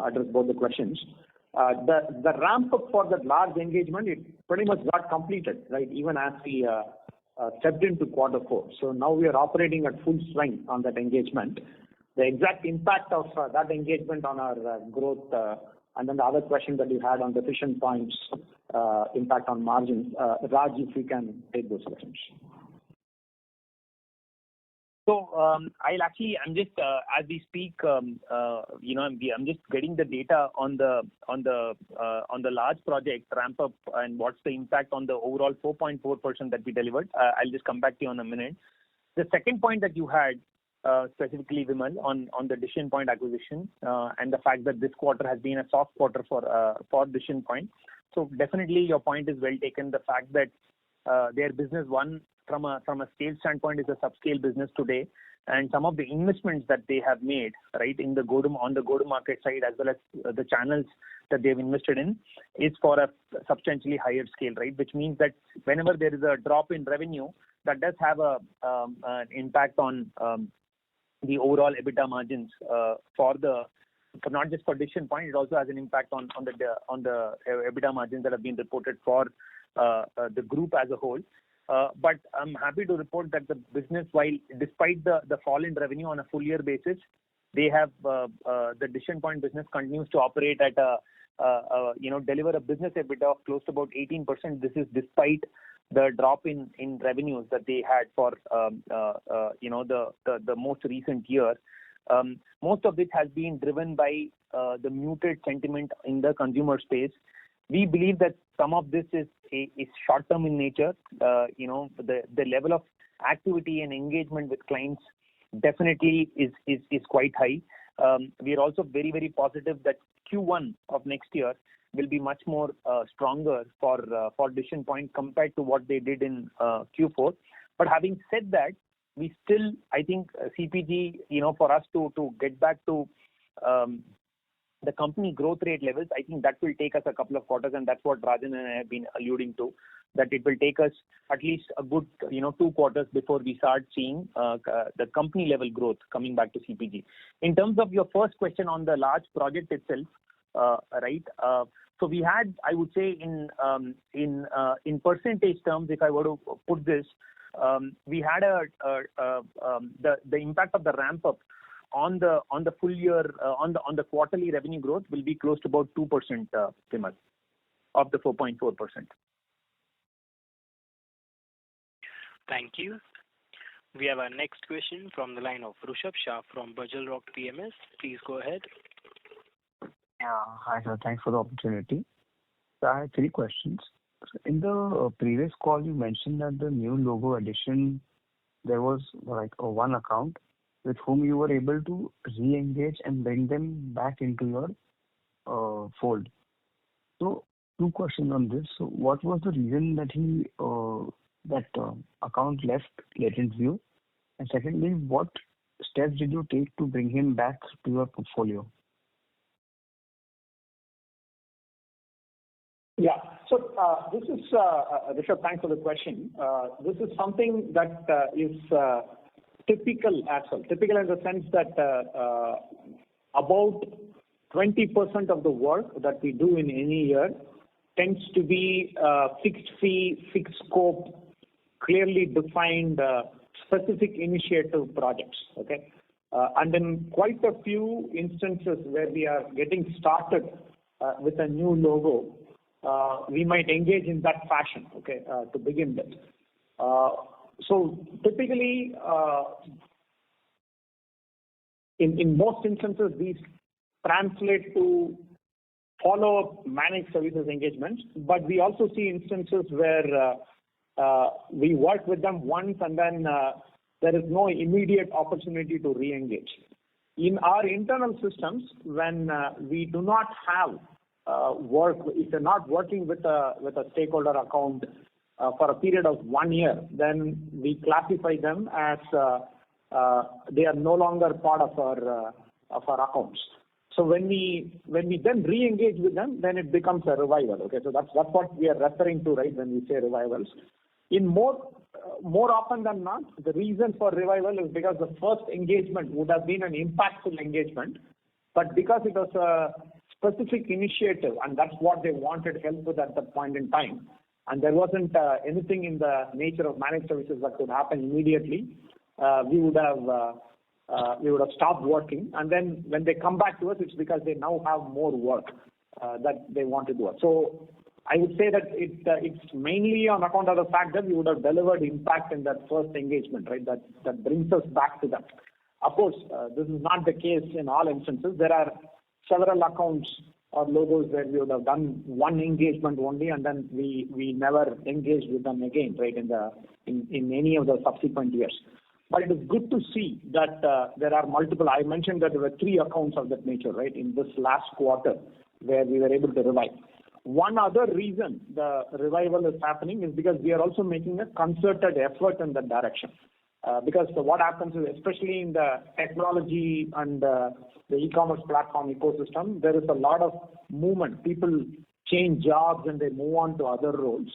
address both the questions. The ramp up for that large engagement, it pretty much got completed, right? Even as we stepped into Q4. So now we are operating at full strength on that engagement. The exact impact of that engagement on our growth, and then the other question that you had on Decision Point's impact on margins, Raj, if you can take those questions. So I'm just as we speak, I'm just getting the data on the large project ramp up and what's the impact on the overall 4.4% that we delivered. I'll just come back to you in a minute. The second point that you had, specifically Vimal, on the Decision Point acquisition, and the fact that this quarter has been a soft quarter for Decision Point. So definitely your point is well taken. The fact that their business, one, from a scale standpoint, is a subscale business today, and some of the investments that they have made, right, on the go-to-market side, as well as the channels that they've invested in, is for a substantially higher scale, right? Which means that whenever there is a drop in revenue, that does have an impact on the overall EBITDA margins for not just for Decision Point. It also has an impact on the EBITDA margins that have been reported for the group as a whole. But I'm happy to report that the business, while despite the fall in revenue on a full year basis, they have the Decision Point business continues to operate at deliver a business EBITDA of close to about 18%. This is despite the drop in revenues that they had for the most recent year. Most of it has been driven by the muted sentiment in the consumer space. We believe that some of this is short term in nature. The level of activity and engagement with clients definitely is quite high. We are also very, very positive that Q1 of next year will be much more stronger for Decision Point compared to what they did in Q4. But having said that, we still, I think, CPG, for us to get back to the company growth rate levels, I think that will take us a couple of quarters, and that's what Rajan and I have been alluding to, that it will take us at least a good 2 quarters before we start seeing the company level growth coming back to CPG. In terms of your first question on the large project itself, right? So we had, I would say, in percentage terms, if I were to put this, we had the impact of the ramp up on the full year on the quarterly revenue growth will be close to about 2%, Vimal, of the 4.4%. Thank you. We have our next question from the line of Rushabh Shah from Bajal Rock PMS. Please go ahead. Yeah, hi sir. Thanks for the opportunity. So I have 3 questions. So in the previous call, you mentioned that the new logo addition, there was like one account with whom you were able to re-engage and bring them back into your fold. So 2 questions on this. So what was the reason that that account left Latent View? And secondly, what steps did you take to bring him back to your portfolio? Yeah. So this is, Rishabh, thanks for the question. This is something that is typical as well. Typical in the sense that about 20% of the work that we do in any year tends to be fixed fee, fixed scope, clearly defined specific initiative projects. Okay. And in quite a few instances where we are getting started with a new logo, we might engage in that fashion, okay, to begin with. So typically, in most instances, these translate to follow-up managed services engagements, but we also see instances where we work with them once and then there is no immediate opportunity to re-engage. In our internal systems, when we do not have work, if you're not working with a stakeholder account for a period of 1 year, then we classify them as they are no longer part of our accounts. So when we then re-engage with them, then it becomes a revival. Okay, so that's what we are referring to, right, when we say revivals. In more often than not, the reason for revival is because the first engagement would have been an impactful engagement, but because it was a specific initiative and that's what they wanted help with at that point in time, and there wasn't anything in the nature of managed services that could happen immediately, we would have stopped working, and then when they come back to us, it's because they now have more work that they want to do. So I would say that it's mainly on account of the fact that we would have delivered impact in that first engagement, right? That brings us back to that. Of course, this is not the case in all instances. There are several accounts or logos where we would have done one engagement only, and then we never engaged with them again, right? In any of the subsequent years. But it is good to see that there are multiple. I mentioned that there were 3 accounts of that nature, right, in this last quarter where we were able to revive. One other reason the revival is happening is because we are also making a concerted effort in that direction. Because what happens is, especially in the technology and the e-commerce platform ecosystem, there is a lot of movement. People change jobs and they move on to other roles.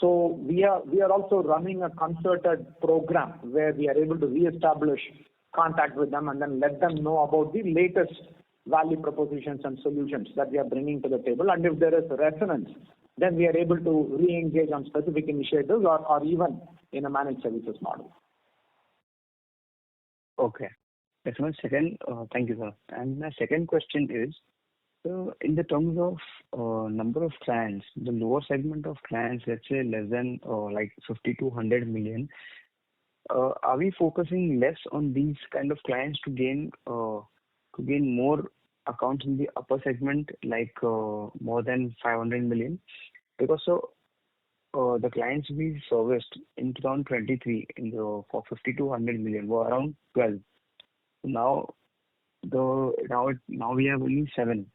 So we are also running a concerted program where we are able to re-establish contact with them and then let them know about the latest value propositions and solutions that we are bringing to the table. And if there is resonance, then we are able to re-engage on specific initiatives or even in a managed services model. Okay. That's my second. Thank you, sir. And my second question is, in the terms of number of clients, the lower segment of clients, let's say less than like 50 to 100 million, are we focusing less on these kind of clients to gain more accounts in the upper segment, like more than 500 million? Because the clients we serviced in 2023 for 50 to 100 million were around 12. Now we have only 7.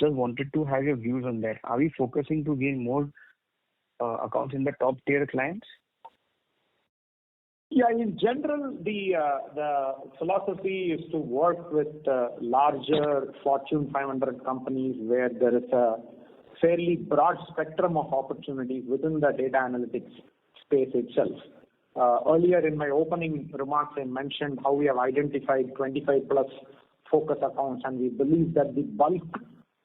Just wanted to have your views on that. Are we focusing to gain more accounts in the top tier clients? Yeah, in general, the philosophy is to work with larger Fortune 500 companies where there is a fairly broad spectrum of opportunities within the data analytics space itself. Earlier in my opening remarks, I mentioned how we have identified 25 plus focus accounts, and we believe that the bulk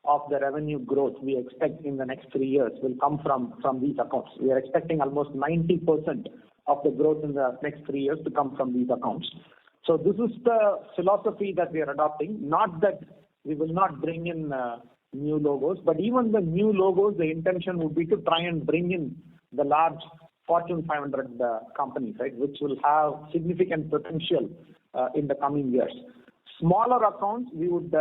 of the revenue growth we expect in the next 3 years will come from these accounts. We are expecting almost 90% of the growth in the next 3 years to come from these accounts. So this is the philosophy that we are adopting. Not that we will not bring in new logos, but even the new logos, the intention would be to try and bring in the large Fortune 500 companies, right, which will have significant potential in the coming years. Smaller accounts, we would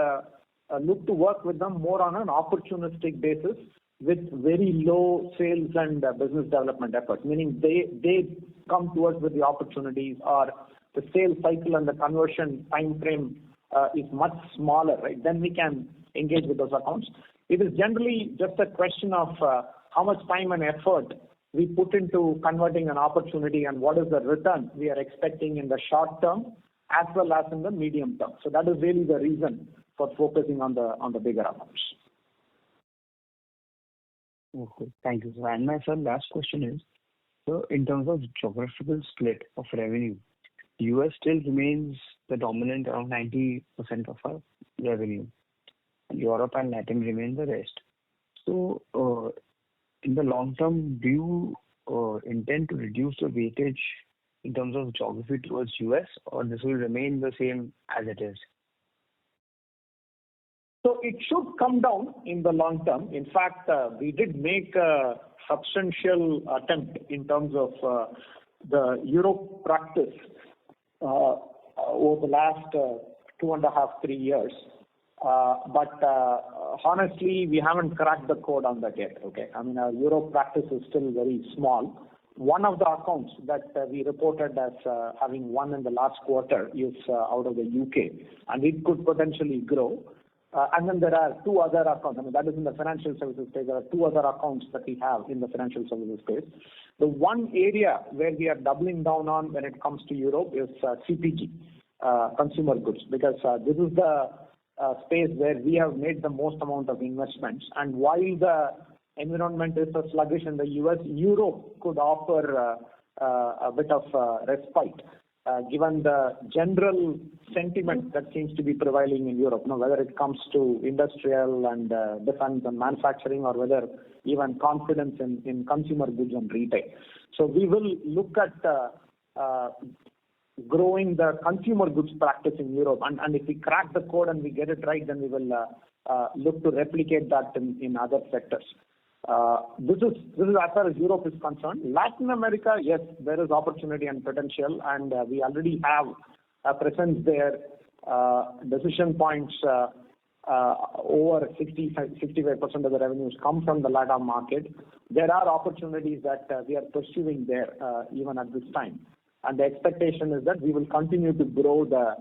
look to work with them more on an opportunistic basis with very low sales and business development efforts, meaning they come to us with the opportunities, or the sales cycle and the conversion time frame is much smaller, right? Then we can engage with those accounts. It is generally just a question of how much time and effort we put into converting an opportunity and what is the return we are expecting in the short term as well as in the medium term. So that is really the reason for focusing on the bigger accounts. Okay, thank you, sir. And my last question is, so in terms of geographical split of revenue, US still remains the dominant, around 90% of our revenue. And Europe and Latin remain the rest. So in the long term, do you intend to reduce the weightage in terms of geography towards US, or this will remain the same as it is? So it should come down in the long term. In fact, we did make a substantial attempt in terms of the Europe practice over the last 2.5, 3 years. But honestly, we haven't cracked the code on that yet. Okay, I mean, our Europe practice is still very small. One of the accounts that we reported as having won in the last quarter is out of the UK, and it could potentially grow. And then there are 2 other accounts. I mean, that is in the financial services space. There are 2 other accounts that we have in the financial services space. The one area where we are doubling down on when it comes to Europe is CPG, consumer goods, because this is the space where we have made the most amount of investments. And while the environment is sluggish in the US, Europe could offer a bit of respite, given the general sentiment that seems to be prevailing in Europe, whether it comes to industrial and defense and manufacturing, or whether even confidence in consumer goods and retail. So we will look at growing the consumer goods practice in Europe, and if we crack the code and we get it right, then we will look to replicate that in other sectors. This is as far as Europe is concerned. Latin America, yes, there is opportunity and potential, and we already have a presence there. Decision points over 65% of the revenues come from the LATAM market. There are opportunities that we are pursuing there even at this time. And the expectation is that we will continue to grow the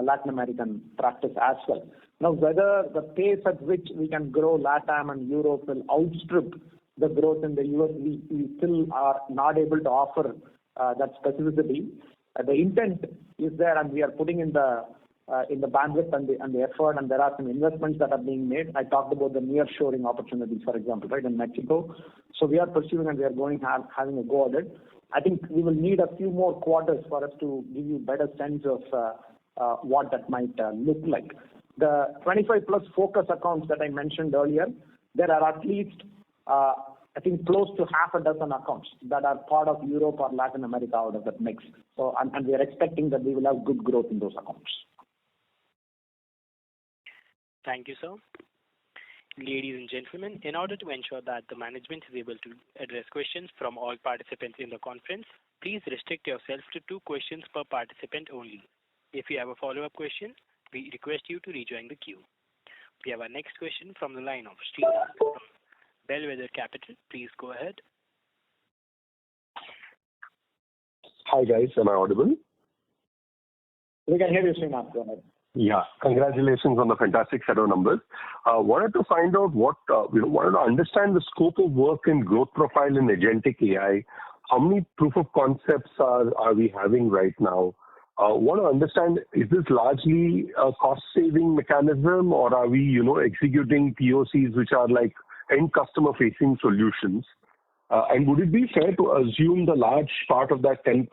Latin American practice as well. Now, whether the pace at which we can grow LATAM and Europe will outstrip the growth in the US, we still are not able to offer that specificity. The intent is there, and we are putting in the bandwidth and the effort, and there are some investments that are being made. I talked about the nearshoring opportunities, for example, right, in Mexico. So we are pursuing, and we are going having a go at it. I think we will need a few more quarters for us to give you a better sense of what that might look like. The 25 plus focus accounts that I mentioned earlier, there are at least, I think, close to half a dozen accounts that are part of Europe or Latin America out of that mix. So, and we are expecting that we will have good growth in those accounts. Thank you, sir. Ladies and gentlemen, in order to ensure that the management is able to address questions from all participants in the conference, please restrict yourself to 2 questions per participant only. If you have a follow-up question, we request you to rejoin the queue. We have our next question from the line of Srinath from Bellwether Capital. Please go ahead. Hi guys, am I audible? We can hear you, Srinath. Go ahead. Yeah, congratulations on the fantastic set of numbers. Wanted to find out wanted to understand the scope of work and growth profile in agentic AI. How many proof of concepts are we having right now? Want to understand, is this largely a cost-saving mechanism, or are we, executing POCs which are like end customer-facing solutions? And would it be fair to assume the large part of that 10%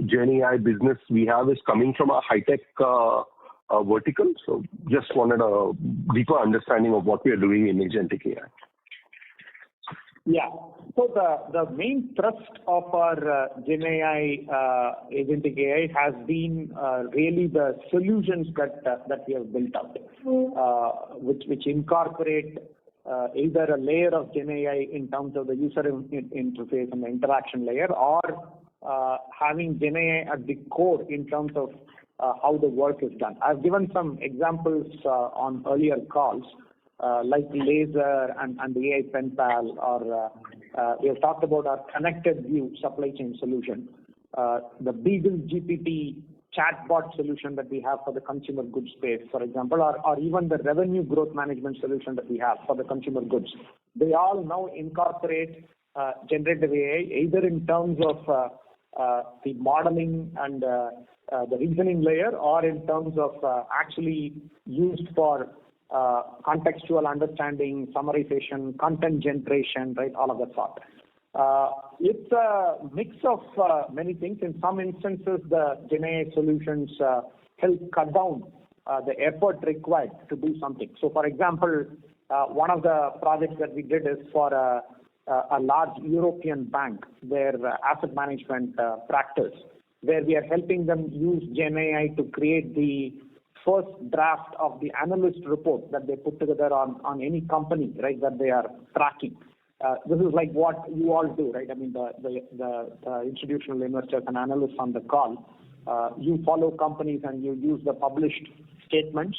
Gen AI business we have is coming from a high-tech vertical? So just wanted a deeper understanding of what we are doing in agentic AI. Yeah. So the main thrust of our Gen AI, agentic AI, has been really the solutions that we have built up, which incorporate either a layer of Gen AI in terms of the user interface and the interaction layer, or having Gen AI at the core in terms of how the work is done. I've given some examples on earlier calls, like Laser and the AI Pen Pal, or we have talked about our connected view supply chain solution, the Beagle GPT chatbot solution that we have for the consumer goods space, for example, or even the revenue growth management solution that we have for the consumer goods. They all now incorporate generative AI, either in terms of the modeling and the reasoning layer or in terms of actually used for contextual understanding, summarization, content generation, right? All of that sort. It's a mix of many things. In some instances, the GenAI solutions help cut down the effort required to do something. So, for example, one of the projects that we did is for a large European bank, their asset management practice, where we are helping them use GenAI to create the first draft of the analyst report that they put together on any company, right, that they are tracking. This is like what you all do, right? I mean, the institutional investors and analysts on the call, you follow companies and you use the published statements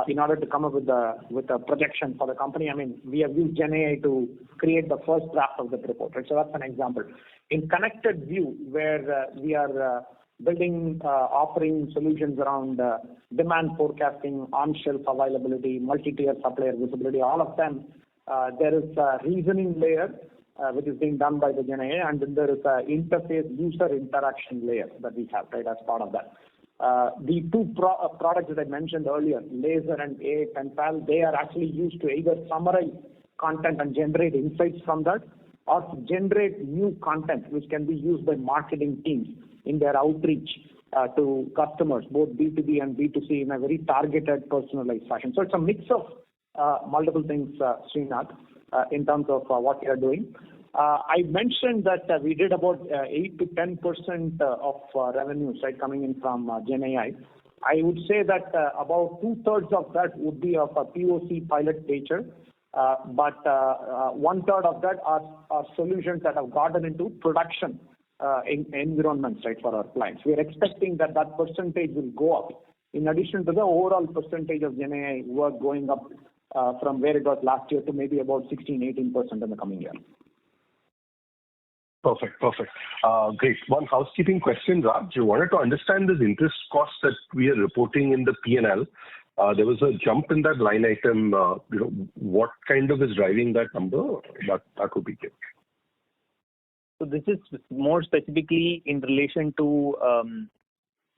in order to come up with a projection for the company. I mean, we have used GenAI to create the first draft of the report, right? So that's an example. In Connected View, where we are building, offering solutions around demand forecasting, on-shelf availability, multi-tier supplier visibility, all of them, there is a reasoning layer which is being done by the GenAI, and then there is a interface user interaction layer that we have, right, as part of that. The two products that I mentioned earlier, Laser and AI Penpal, they are actually used to either summarize content and generate insights from that, or to generate new content which can be used by marketing teams in their outreach to customers, both B2B and B2C, in a very targeted, personalized fashion. So it's a mix of multiple things, Srinath, in terms of what we are doing. I mentioned that we did about 8 to 10% of revenues, right, coming in from GenAI. I would say that about 2/3 of that would be of a POC pilot nature, but 1/3 of that are solutions that have gotten into production environments, right, for our clients. We are expecting that percentage will go up, in addition to the overall percentage of GenAI work going up from where it was last year to maybe about 16-18% in the coming year. Perfect. Great. One housekeeping question, Raj. You wanted to understand this interest cost that we are reporting in the P&L. There was a jump in that line item. What kind of is driving that number? That would be good. So this is more specifically in relation to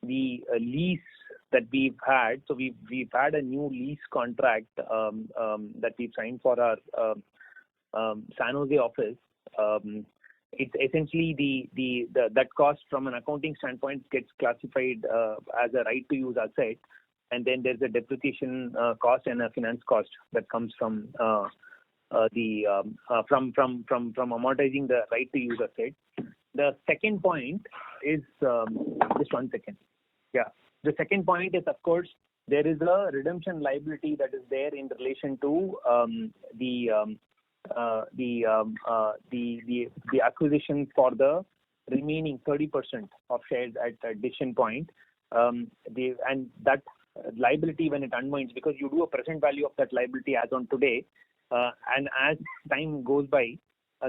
the lease that we've had. So we've had a new lease contract that we've signed for our San Jose office. It's essentially that cost from an accounting standpoint gets classified as a right to use asset, and then there's a depreciation cost and a finance cost that comes from amortizing the right to use asset. The second point is just 1 second. Yeah. The second point is, of course, there is a redemption liability that is there in relation to the acquisition for the remaining 30% of shares at Decision Point. And that liability, when it unwinds, because you do a present value of that liability as on today, and as time goes by,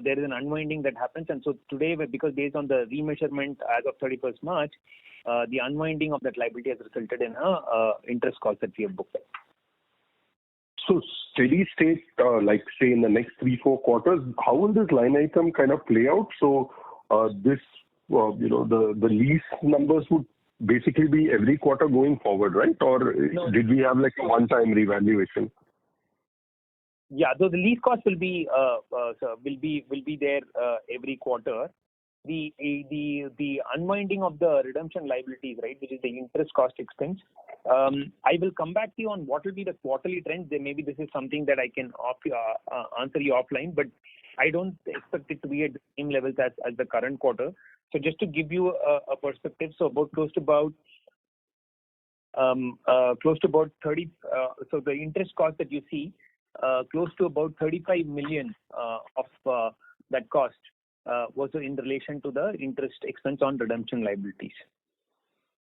there is an unwinding that happens. And so today, because based on the remeasurement as of 31st March, the unwinding of that liability has resulted in a interest cost that we have booked. So steady state, like say in the next 3-4 quarters, how will this line item kind of play out? So the lease numbers would basically be every quarter going forward, right? Or no, did we have like a one-time revaluation? Yeah, so the lease cost will be there every quarter. The unwinding of the redemption liabilities, right, which is the interest cost expense. I will come back to you on what will be the quarterly trends. Then maybe this is something that I can answer you offline, but I don't expect it to be at the same levels as the current quarter. So just to give you a perspective, so close to about 30. So the interest cost that you see, close to about 35 million of that cost was in relation to the interest expense on redemption liabilities.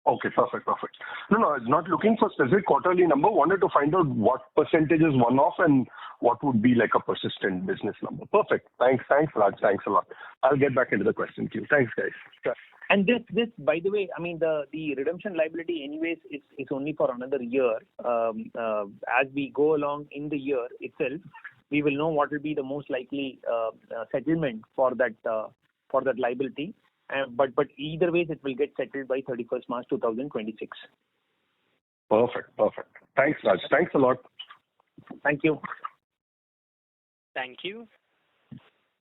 Okay, perfect. No, I was not looking for specific quarterly number. Wanted to find out what percentage is one-off and what would be like a persistent business number. Perfect. Thanks, Raj. Thanks a lot. I'll get back into the question queue. Thanks, guys. Sure. And this, by the way, I mean the redemption liability, anyways, is only for another year. As we go along in the year itself, we will know what will be the most likely settlement for that liability. But either ways, it will get settled by 31st March 2026. Perfect. Thanks, Raj. Thanks a lot. Thank you. Thank you.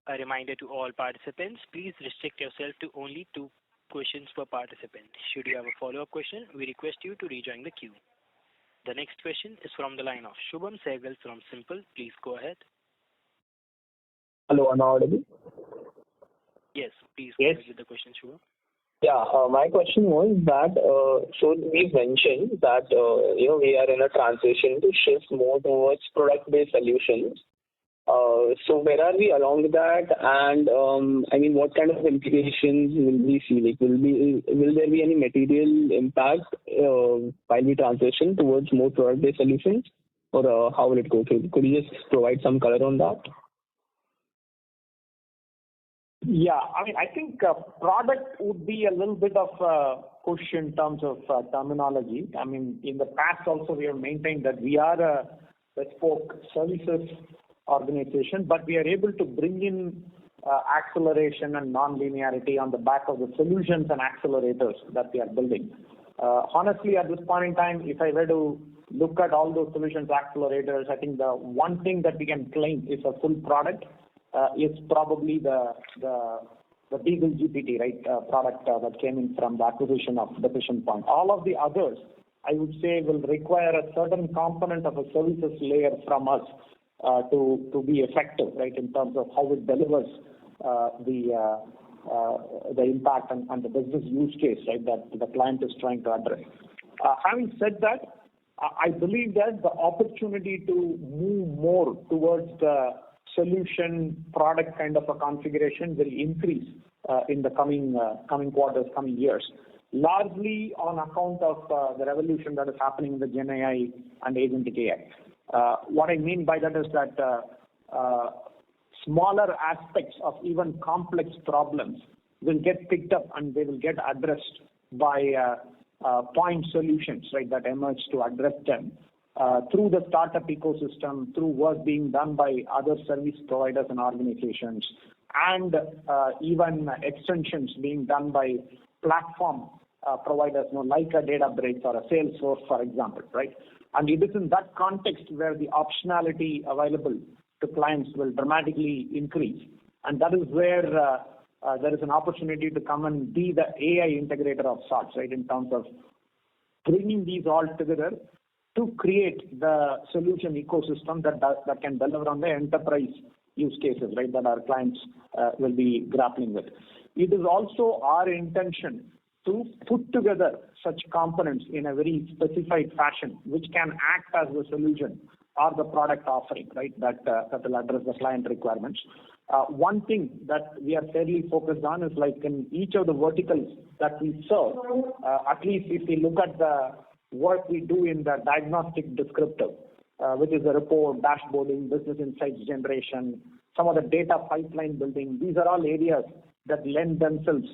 A reminder to all participants, please restrict yourself to only 2 questions per participant. Should you have a follow-up question, we request you to rejoin the queue. The next question is from the line of Shubham Sehgal from Simple. Please go ahead. Hello, am I audible? Yes, please go ahead with the question, Shubham. Yeah, my question was that, so we've mentioned that, we are in a transition to shift more towards product-based solutions. So where are we along that? And, what kind of implications will we see? Like, will there be any material impact while we transition towards more product-based solutions? Or how will it go? Could you just provide some color on that? Yeah, I think product would be a little bit of a push in terms of terminology. In the past also we have maintained that we are a bespoke services organization, but we are able to bring in acceleration and non-linearity on the back of the solutions and accelerators that we are building. Honestly, at this point in time, if I were to look at all those solutions, accelerators, I think the one thing that we can claim is a full product is probably the Beagle GPT, right, product that came in from the acquisition of Decision Point. All of the others, I would say, will require a certain component of a services layer from us to be effective, right, in terms of how it delivers the impact and the business use case, right, that the client is trying to address. Having said that, I believe that the opportunity to move more towards the solution product kind of a configuration will increase in the coming quarters, coming years, largely on account of the revolution that is happening in the Gen AI and agentic AI. What I mean by that is that smaller aspects of even complex problems will get picked up and they will get addressed by point solutions, right, that emerge to address them. Through the startup ecosystem, through work being done by other service providers and organizations, and even extensions being done by platform providers, like a Databricks or a Salesforce, for example, right? And it is in that context where the optionality available to clients will dramatically increase. And that is where there is an opportunity to come and be the AI integrator of sorts, right, in terms of bringing these all together to create the solution ecosystem that can deliver on the enterprise use cases, right, that our clients will be grappling with. It is also our intention to put together such components in a very specified fashion, which can act as the solution or the product offering, right, that will address the client requirements. One thing that we are fairly focused on is like in each of the verticals that we serve, at least if we look at the work we do in the diagnostic descriptive, which is the report, dashboarding, business insights generation, some of the data pipeline building, these are all areas that lend themselves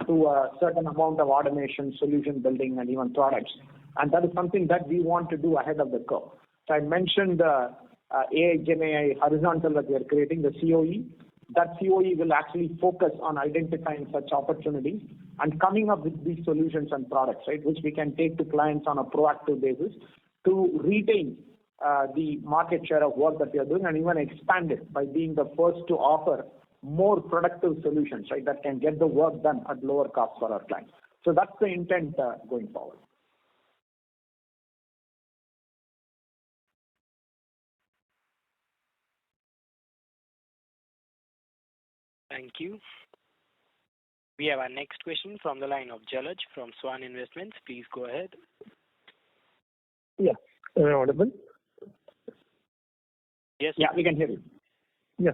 to a certain amount of automation, solution building, and even products. And that is something that we want to do ahead of the curve. So I mentioned AI, Gen AI horizontal that we are creating, the COE. That COE will actually focus on identifying such opportunities and coming up with these solutions and products, right, which we can take to clients on a proactive basis to retain the market share of work that we are doing and even expand it by being the first to offer more productive solutions, right, that can get the work done at lower cost for our clients. So that's the intent going forward. Thank you. We have our next question from the line of Jalaj from Swan Investments. Please go ahead. Yeah. Am I audible? Yes. Yeah, we can hear you. Yeah.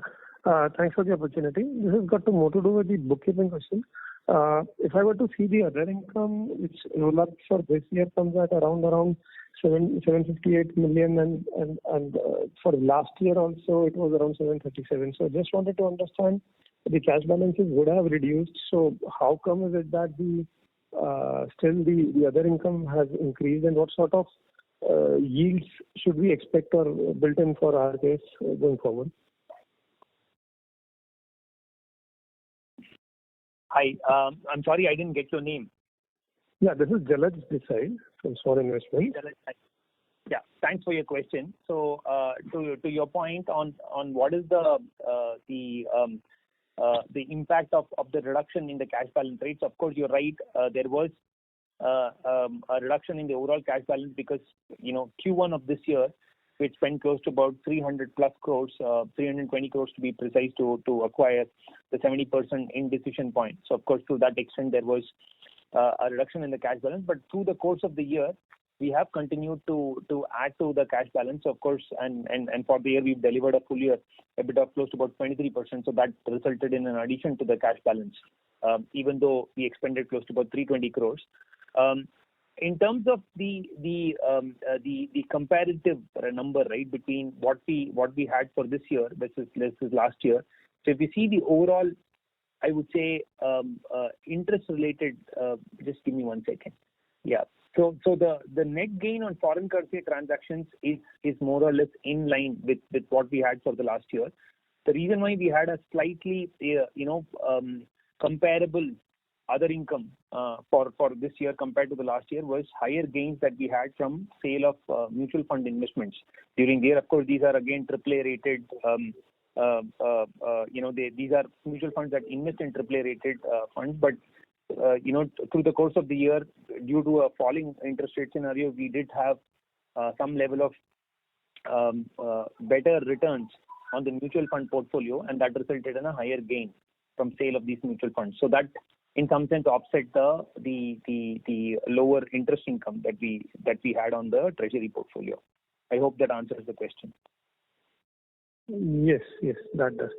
Thanks for the opportunity. This has got more to do with the bookkeeping question. If I were to see the other income, which roll up for this year comes at around 758 million, and for last year also it was around 737. So just wanted to understand, the cash balances would have reduced. So how come is it that still the other income has increased, and what sort of yields should we expect or built in for our case going forward? Hi. I'm sorry I didn't get your name. Yeah, this is Jalaj this side from Swan Investment. Yeah, thanks for your question. So, to your point on what is the impact of the reduction in the cash balance rates, of course, you're right. There was a reduction in the overall cash balance because, Q1 of this year, we spent close to about 300 plus crores, 320 crores to be precise, to acquire the 70% in decision point. So, of course, to that extent, there was a reduction in the cash balance. But through the course of the year, we have continued to add to the cash balance, of course, and for the year, we've delivered a full year EBITDA of close to about 23%. So that resulted in an addition to the cash balance, even though we expended close to about 320 crores. In terms of the comparative number, right, between what we had for this year versus last year. So if you see the overall, I would say interest related. Just give me 1 second. Yeah. So the net gain on foreign currency transactions is more or less in line with what we had for the last year. The reason why we had a slightly comparable other income for this year compared to the last year was higher gains that we had from sale of mutual fund investments during the year. Of course, these are again AAA rated. These are mutual funds that invest in AAA rated funds, but through the course of the year, due to a falling interest rate scenario, we did have some level of better returns on the mutual fund portfolio, and that resulted in a higher gain from sale of these mutual funds. So that, in some sense, offset the lower interest income that we had on the treasury portfolio. I hope that answers the question. Yes, that does.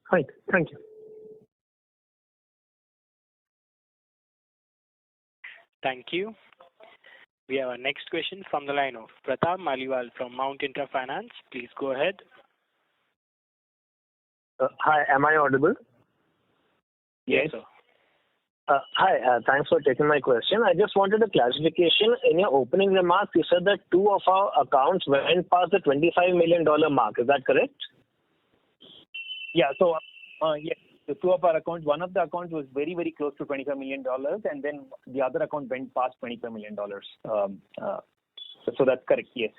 Right. Thank you. Thank you. We have our next question from the line of Pratap Maliwal from Mount Intra Finance. Please go ahead. Hi, am I audible? Yes, sir. Hi, thanks for taking my question. I just wanted a clarification. In your opening remarks, you said that 2 of our accounts went past the $25 million mark. Is that correct? Yeah. So, yes, the 2 of our accounts, one of the accounts was very, very close to $25 million, and then the other account went past $25 million. So that's correct, yes.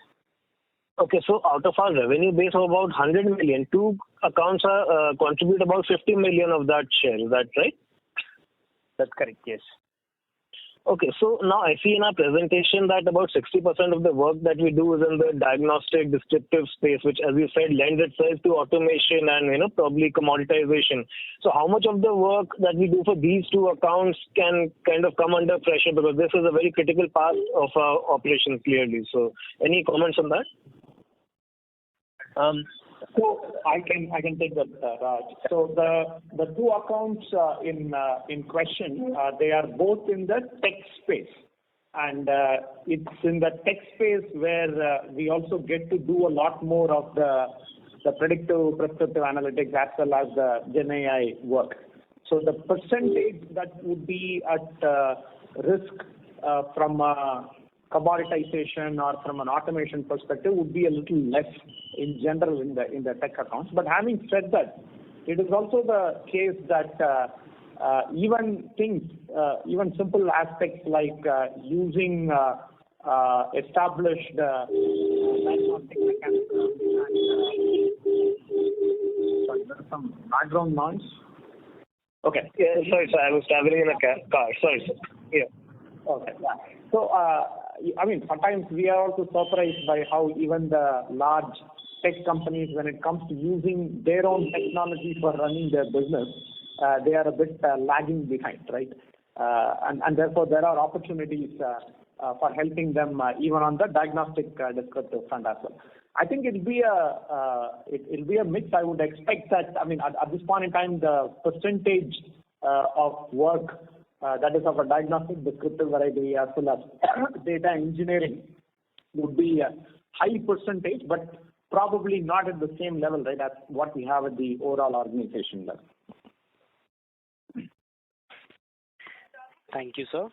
Okay, so out of our revenue base of about 100 million, 2 accounts contribute about 50 million of that share. Is that right? That's correct, yes. Okay, so now I see in our presentation that about 60% of the work that we do is in the diagnostic descriptive space, which, as you said, lends itself to automation and probably commoditization. So how much of the work that we do for these 2 accounts can kind of come under pressure, because this is a very critical part of our operation, clearly. So any comments on that? So I can take that, Raj. So the 2 accounts in question, they are both in the tech space, and it's in the tech space where we also get to do a lot more of the predictive, prescriptive analytics as well as the Gen AI work. So the percentage that would be at risk from commoditization or from an automation perspective would be a little less in general in the tech accounts. But having said that, it is also the case that even simple aspects like using established diagnostic mechanisms and sorry, there's some background noise. Okay. Yeah, sorry, sir. I was traveling in a car. Sorry, sir. Yeah. Okay. Yeah. So, sometimes we are also surprised by how even the large tech companies, when it comes to using their own technology for running their business, they are a bit lagging behind, right? And therefore, there are opportunities for helping them even on the diagnostic descriptive front as well. I think it'll be a mix. I would expect that. At this point in time, the percentage of work that is of a diagnostic descriptive variety as well as data engineering would be a high percentage, but probably not at the same level, right, as what we have at the overall organization level. Thank you, sir.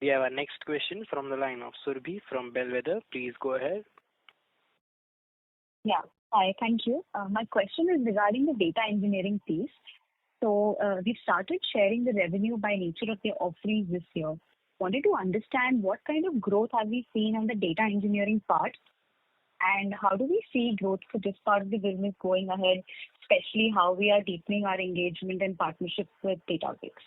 We have our next question from the line of Surbhi from Bellwether. Please go ahead. Yeah. Hi, thank you. My question is regarding the data engineering piece. So we've started sharing the revenue by nature of the offerings this year. Wanted to understand what kind of growth have we seen on the data engineering part, and how do we see growth for this part of the business going ahead, especially how we are deepening our engagement and partnership with Databricks.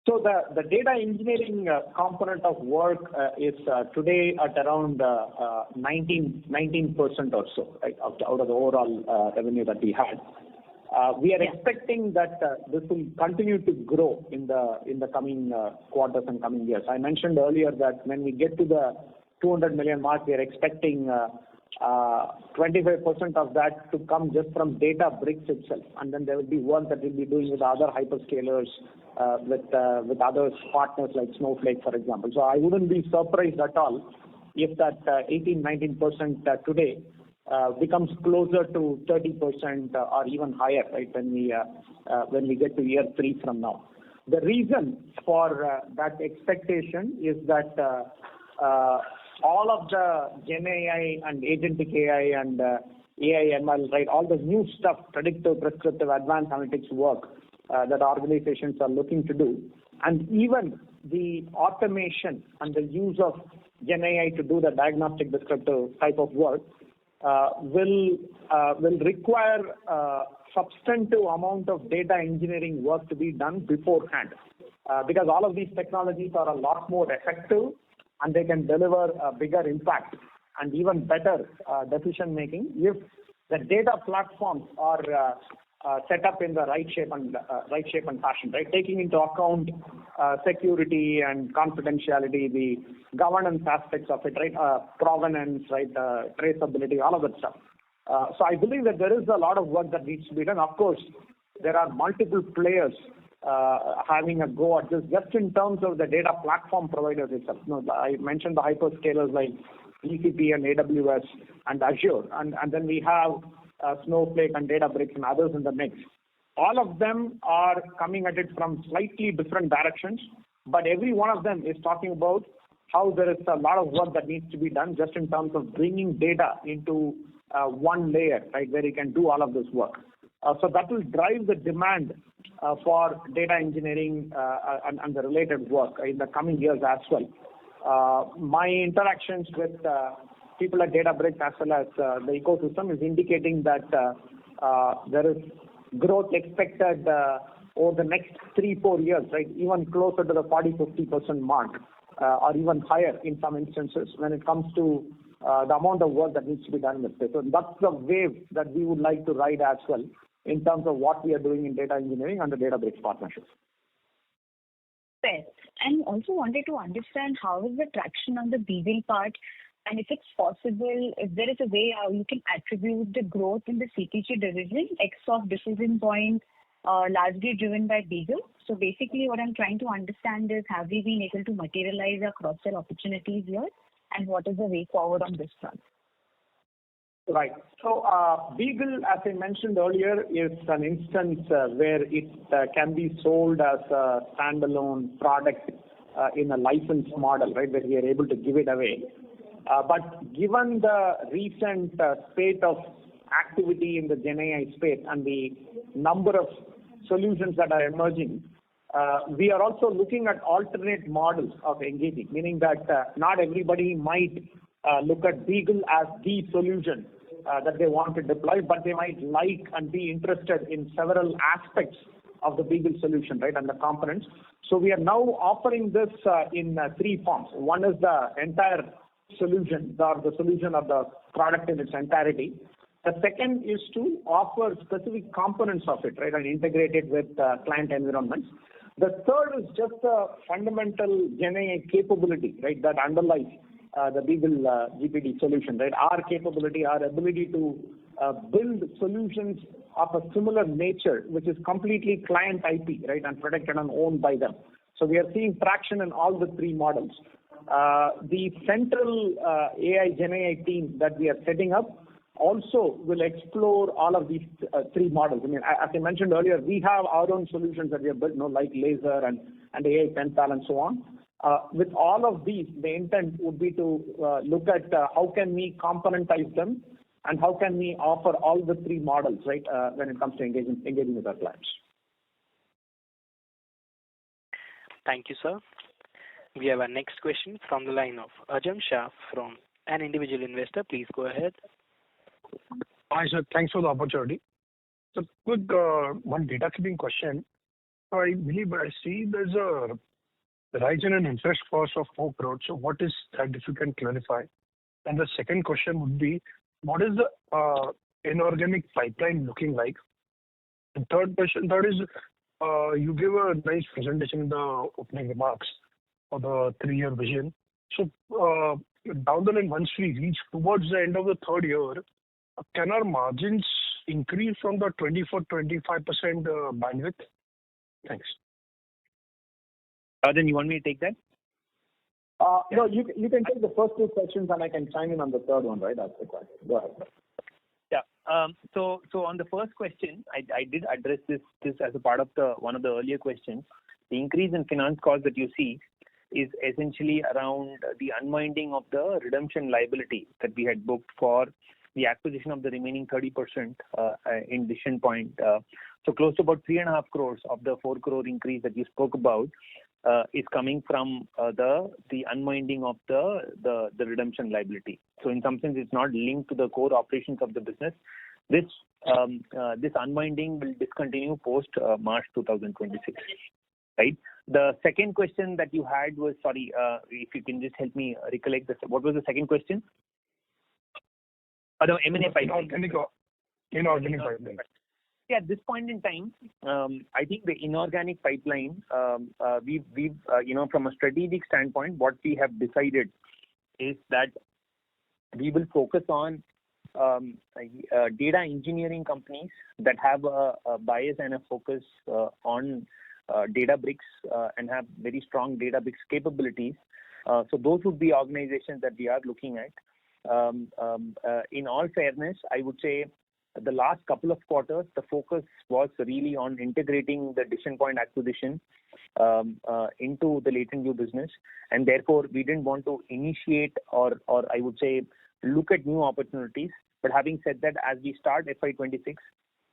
So the data engineering component of work is today at around 19% or so, right, out of the overall revenue that we had. We are expecting that this will continue to grow in the coming quarters and coming years. I mentioned earlier that when we get to the 200 million mark, we are expecting 25% of that to come just from Databricks itself, and then there will be work that we'll be doing with other hyperscalers, with other partners like Snowflake, for example. So I wouldn't be surprised at all if that 18-19% today becomes closer to 30% or even higher, right, when we get to year 3 from now. The reason for that expectation is that all of the Gen AI and agentic AI and AI ML, right, all the new stuff, predictive, prescriptive, advanced analytics work that organizations are looking to do, and even the automation and the use of Gen AI to do the diagnostic descriptive type of work will require substantive amount of data engineering work to be done beforehand, because all of these technologies are a lot more effective and they can deliver a bigger impact and even better decision making if the data platforms are set up in the right shape and fashion, right? Taking into account security and confidentiality, the governance aspects of it, right? Provenance, right? Traceability, all of that stuff. So I believe that there is a lot of work that needs to be done. Of course, there are multiple players having a go at this, just in terms of the data platform providers itself. You know, I mentioned the hyperscalers like GCP and AWS and Azure, and then we have Snowflake and Databricks and others in the mix. All of them are coming at it from slightly different directions, but every one of them is talking about how there is a lot of work that needs to be done just in terms of bringing data into one layer, right, where you can do all of this work. So that will drive the demand for data engineering and the related work in the coming years as well. My interactions with people at Databricks as well as the ecosystem is indicating that there is growth expected over the next 3-4 years, right, even closer to the 40-50% mark, or even higher in some instances when it comes to the amount of work that needs to be done in the space. So that's the wave that we would like to ride as well in terms of what we are doing in data engineering and the Databricks partnership. Fair. And also wanted to understand how is the traction on the Beagle part, and if it's possible, if there is a way how you can attribute the growth in the CPG division, X of Decision Point, largely driven by Beagle. So basically what I'm trying to understand is, have we been able to materialize our cross-sell opportunities here, and what is the way forward on this front? Right. So Beagle, as I mentioned earlier, is an instance where it can be sold as a standalone product in a license model, right, where we are able to give it away. But given the recent spate of activity in the Gen AI space and the number of solutions that are emerging, we are also looking at alternate models of engaging, meaning that not everybody might look at Beagle as the solution that they want to deploy, but they might like and be interested in several aspects of the Beagle solution, right, and the components. So we are now offering this in 3 forms. One is the entire solution, or the solution of the product in its entirety. The second is to offer specific components of it, right, and integrate it with client environments. The third is just a fundamental Gen AI capability, right, that underlies the Beagle GPT solution, right? Our capability, our ability to build solutions of a similar nature, which is completely client IP, right, and protected and owned by them. So we are seeing traction in all the 3 models. The central AI Gen AI team that we are setting up also will explore all of these 3 models. I mean, as I mentioned earlier, we have our own solutions that we have built, you know, like Laser and AI Penpal and so on. With all of these, the intent would be to look at how can we componentize them and how can we offer all the three models, right, when it comes to engaging with our clients. Thank you, sir. We have our next question from the line of Ajam Shah from an individual investor. Please go ahead. Hi, sir. Thanks for the opportunity. So, quick one data keeping question. I believe I see there's a rise in an interest cost of 4 crores. So, what is that, if you can clarify? And the second question would be, what is the inorganic pipeline looking like? And third is, you give a nice presentation in the opening remarks for the 3-year vision. So, down the line, once we reach towards the end of the third year, can our margins increase from the 24-25% bandwidth? Thanks. Then you want me to take that? No, you can take the first two questions and I can chime in on the third one, right? That's the question. Go ahead. Yeah. So on the first question, I did address this as a part of one of the earlier questions. The increase in finance costs that you see is essentially around the unwinding of the redemption liability that we had booked for the acquisition of the remaining 30% in Decision Point. So close to about 3.5 crores of the 4 crore increase that you spoke about is coming from the unwinding of the redemption liability. So in some sense, it's not linked to the core operations of the business. This unwinding will discontinue post March 2026. Right. The second question that you had was, sorry, if you can just help me recollect this. What was the second question? The M&A pipeline. Inorganic pipeline. Yeah, at this point in time, I think the inorganic pipeline, we've from a strategic standpoint, what we have decided is that we will focus on data engineering companies that have a bias and a focus on Databricks and have very strong Databricks capabilities. So those would be organizations that we are looking at. In all fairness, I would say the last couple of quarters, the focus was really on integrating the Decision Point acquisition into the Latent View business, and therefore we didn't want to initiate or I would say look at new opportunities. But having said that, as we start FY26,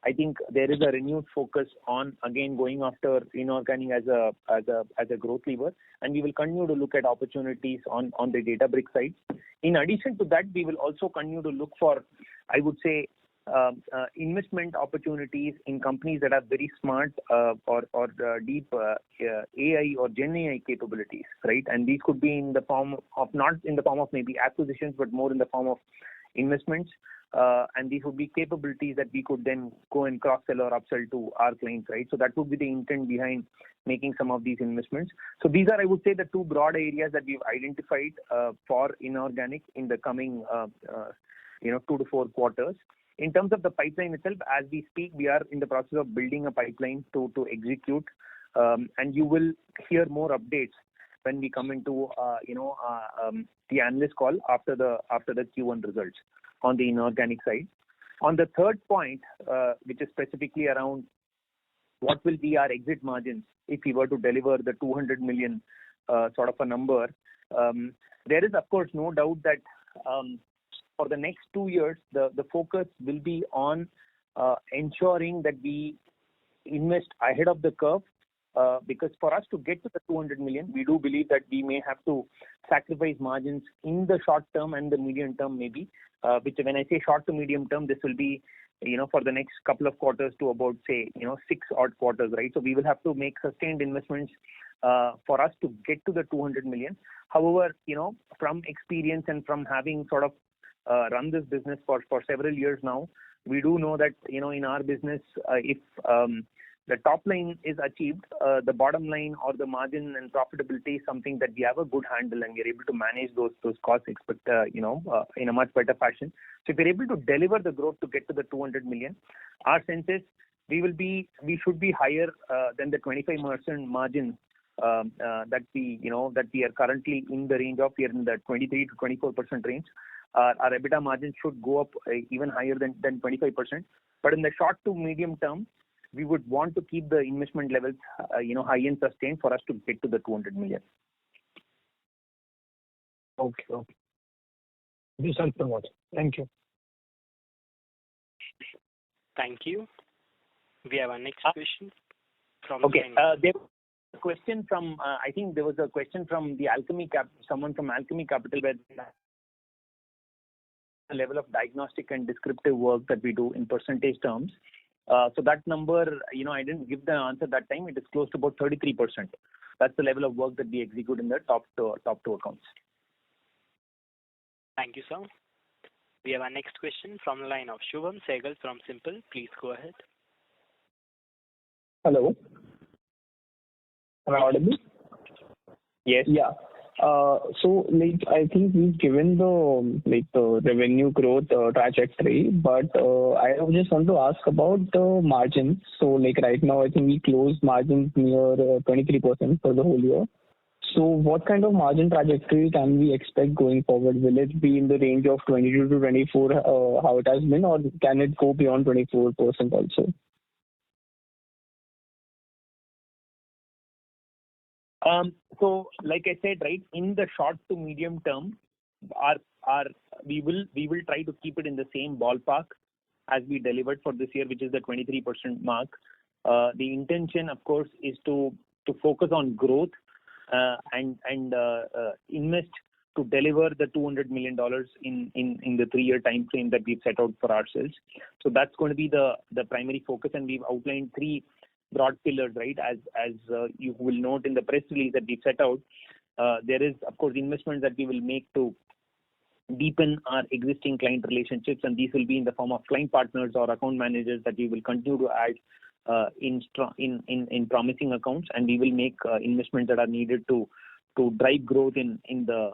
I think there is a renewed focus on again going after inorganic as a growth lever, and we will continue to look at opportunities on the Databricks side. In addition to that, we will also continue to look for, I would say, investment opportunities in companies that are very smart or deep AI or Gen AI capabilities, right? And these could be in the form of not in the form of maybe acquisitions, but more in the form of investments. And these would be capabilities that we could then go and cross-sell or upsell to our clients, right? So that would be the intent behind making some of these investments. So these are, I would say, the two broad areas that we've identified for inorganic in the coming 2 to 4 quarters. In terms of the pipeline itself, as we speak, we are in the process of building a pipeline to execute, and you will hear more updates when we come into the analyst call after the Q1 results on the inorganic side. On the third point, which is specifically around what will be our exit margins if we were to deliver the 200 million sort of a number, there is of course no doubt that for the next 2 years, the focus will be on ensuring that we invest ahead of the curve. Because for us to get to the 200 million, we do believe that we may have to sacrifice margins in the short term and the medium term maybe, which when I say short to medium term, this will be, for the next couple of quarters to about say, 6 odd quarters, right? So we will have to make sustained investments for us to get to the 200 million. However, from experience and from having sort of run this business for several years now, we do know that, in our business, if the top line is achieved, the bottom line or the margin and profitability is something that we have a good handle and we are able to manage those costs in a much better fashion. So if we're able to deliver the growth to get to the 200 million, our sense is we should be higher than the 25% margin that we are currently in the range of. We are in the 23 to 24% range. Our EBITDA margin should go up even higher than 25%. But in the short to medium term, we would want to keep the investment levels, high and sustained for us to get to the 200 million. Okay. This helps a lot. Thank you. Thank you. We have our next question from Okay. There was a question from, I think there was a question from someone from Alchemy Capital, where the level of diagnostic and descriptive work that we do in percentage terms. So that number, I didn't give the answer that time. It is close to about 33%. That's the level of work that we execute in the top two accounts. Thank you, sir. We have our next question from the line of Shubham Sehgal from Simple. Please go ahead. Hello. Am I audible? Yes. Yeah. So I think we've given the revenue growth trajectory, but I just want to ask about the margins. So right now, I think we closed margins near 23% for the whole year. So what kind of margin trajectory can we expect going forward? Will it be in the range of 22 to 24, how it has been, or can it go beyond 24% also? So, like I said, right, in the short to medium term, we will try to keep it in the same ballpark as we delivered for this year, which is the 23% mark. The intention, of course, is to focus on growth and invest to deliver the $200 million in the 3-year time frame that we've set out for ourselves. So that's going to be the primary focus, and we've outlined 3 broad pillars, right? As you will note in the press release that we've set out, there is, of course, investments that we will make to deepen our existing client relationships, and these will be in the form of client partners or account managers that we will continue to add in promising accounts, and we will make investments that are needed to drive growth in the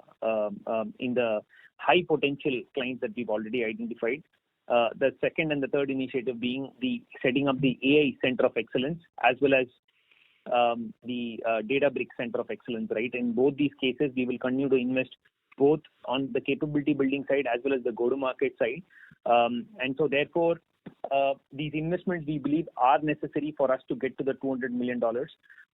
high potential clients that we've already identified. The second and the third initiative being the setting up the AI Center of Excellence, as well as the Databricks Center of Excellence, right? In both these cases, we will continue to invest both on the capability building side as well as the go-to-market side. And so therefore, these investments, we believe, are necessary for us to get to the $200 million.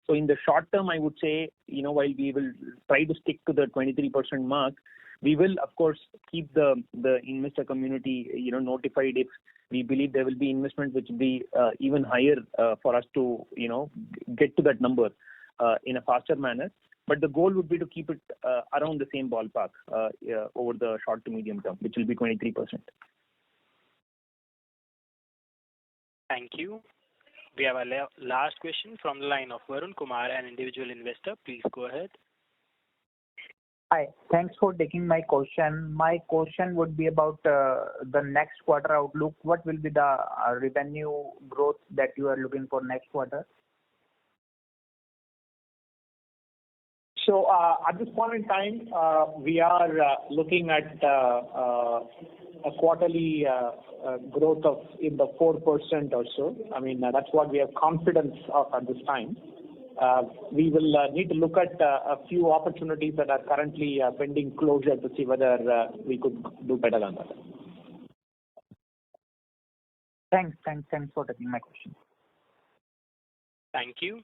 So in the short term, I would say, while we will try to stick to the 23% mark, we will, of course, keep the investor community, notified if we believe there will be investment which will be even higher for us to, get to that number in a faster manner. But the goal would be to keep it around the same ballpark over the short to medium term, which will be 23%. Thank you. We have a last question from the line of Varun Kumar, an individual investor. Please go ahead. Hi. Thanks for taking my question. My question would be about the next quarter outlook. What will be the revenue growth that you are looking for next quarter? So at this point in time, we are looking at a quarterly growth of in the 4% or so. I mean, that's what we have confidence of at this time. We will need to look at a few opportunities that are currently pending closure to see whether we could do better than that. Thanks for taking my question. Thank you.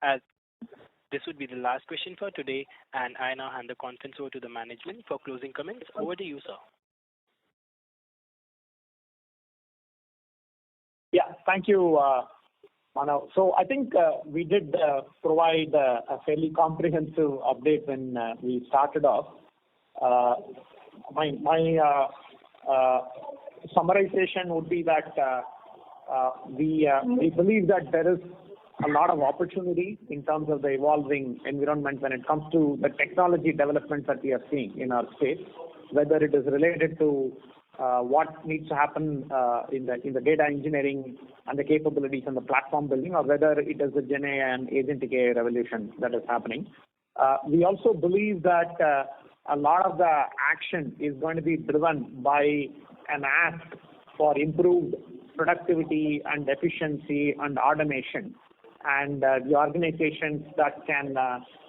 As this would be the last question for today, and I now hand the conference over to the management for closing comments. Over to you, sir. Yeah, thank you, Manav. So I think we did provide a fairly comprehensive update when we started off. My summarization would be that we believe that there is a lot of opportunity in terms of the evolving environment when it comes to the technology developments that we are seeing in our space, whether it is related to what needs to happen in the data engineering and the capabilities and the platform building, or whether it is the Gen AI and agentic AI revolution that is happening. We also believe that a lot of the action is going to be driven by an ask for improved productivity and efficiency and automation. And the organizations that can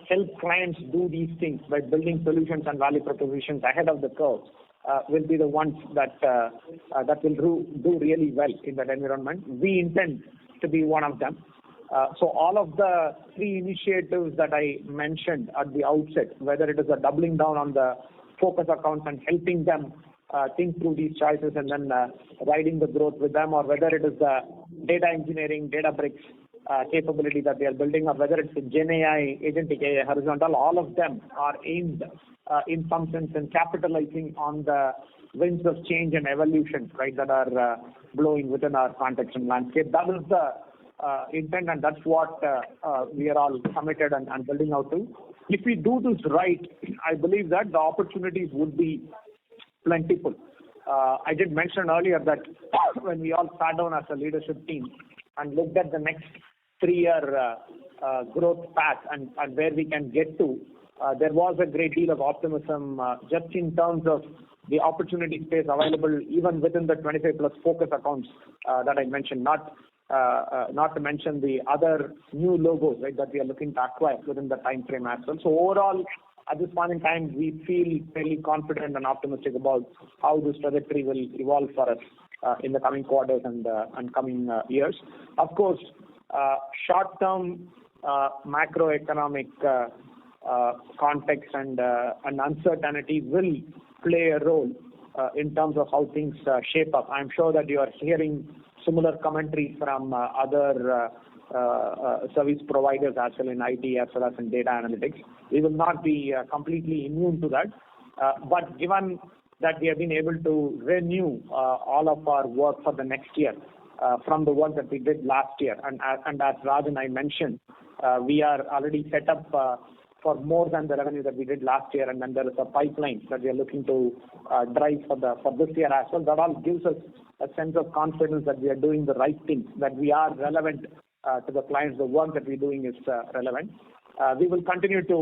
help clients do these things by building solutions and value propositions ahead of the curve will be the ones that will do really well in that environment. We intend to be one of them. So all of the 3 initiatives that I mentioned at the outset, whether it is a doubling down on the focus accounts and helping them think through these choices and then riding the growth with them, or whether it is the data engineering, Databricks capability that they are building, or whether it's the Gen AI, agentic AI, horizontal, all of them are aimed in some sense in capitalizing on the winds of change and evolution, right, that are blowing within our context and landscape. That is the intent, and that's what we are all committed and building out to. If we do this right, I believe that the opportunities would be plentiful. I did mention earlier that when we all sat down as a leadership team and looked at the next 3-year growth path and where we can get to, there was a great deal of optimism just in terms of the opportunity space available even within the 25 plus focus accounts that I mentioned, not to mention the other new logos, right, that we are looking to acquire within the time frame as well. So overall, at this point in time, we feel fairly confident and optimistic about how this trajectory will evolve for us in the coming quarters and coming years. Of course, short-term macroeconomic context and uncertainty will play a role in terms of how things shape up. I'm sure that you are hearing similar commentary from other service providers as well in IT as well as in data analytics. We will not be completely immune to that. But given that we have been able to renew all of our work for the next year from the work that we did last year, and as Raj and I mentioned, we are already set up for more than the revenue that we did last year, and then there is a pipeline that we are looking to drive for this year as well. That all gives us a sense of confidence that we are doing the right things, that we are relevant to the clients. The work that we're doing is relevant. We will continue to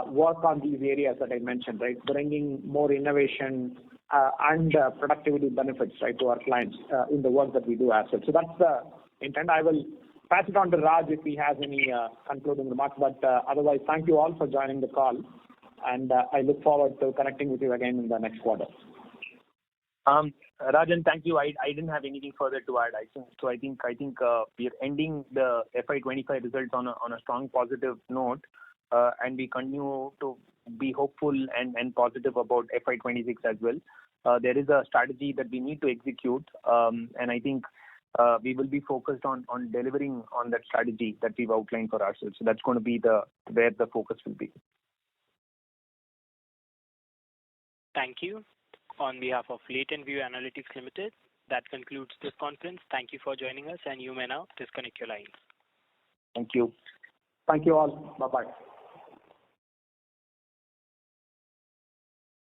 work on these areas that I mentioned, right, bringing more innovation and productivity benefits, right, to our clients in the work that we do as well. So that's the intent. I will pass it on to Raj if he has any concluding remarks. But otherwise, thank you all for joining the call, and I look forward to connecting with you again in the next quarter. Rajan, thank you. I didn't have anything further to add. I think we are ending the FY25 results on a strong positive note, and we continue to be hopeful and positive about FY26 as well. There is a strategy that we need to execute, and I think we will be focused on delivering on that strategy that we've outlined for ourselves. So that's going to be where the focus will be. Thank you. On behalf of Latent Analytics Limited, that concludes this conference. Thank you for joining us, and you may now disconnect your lines. Thank you. Thank you all. Bye-bye.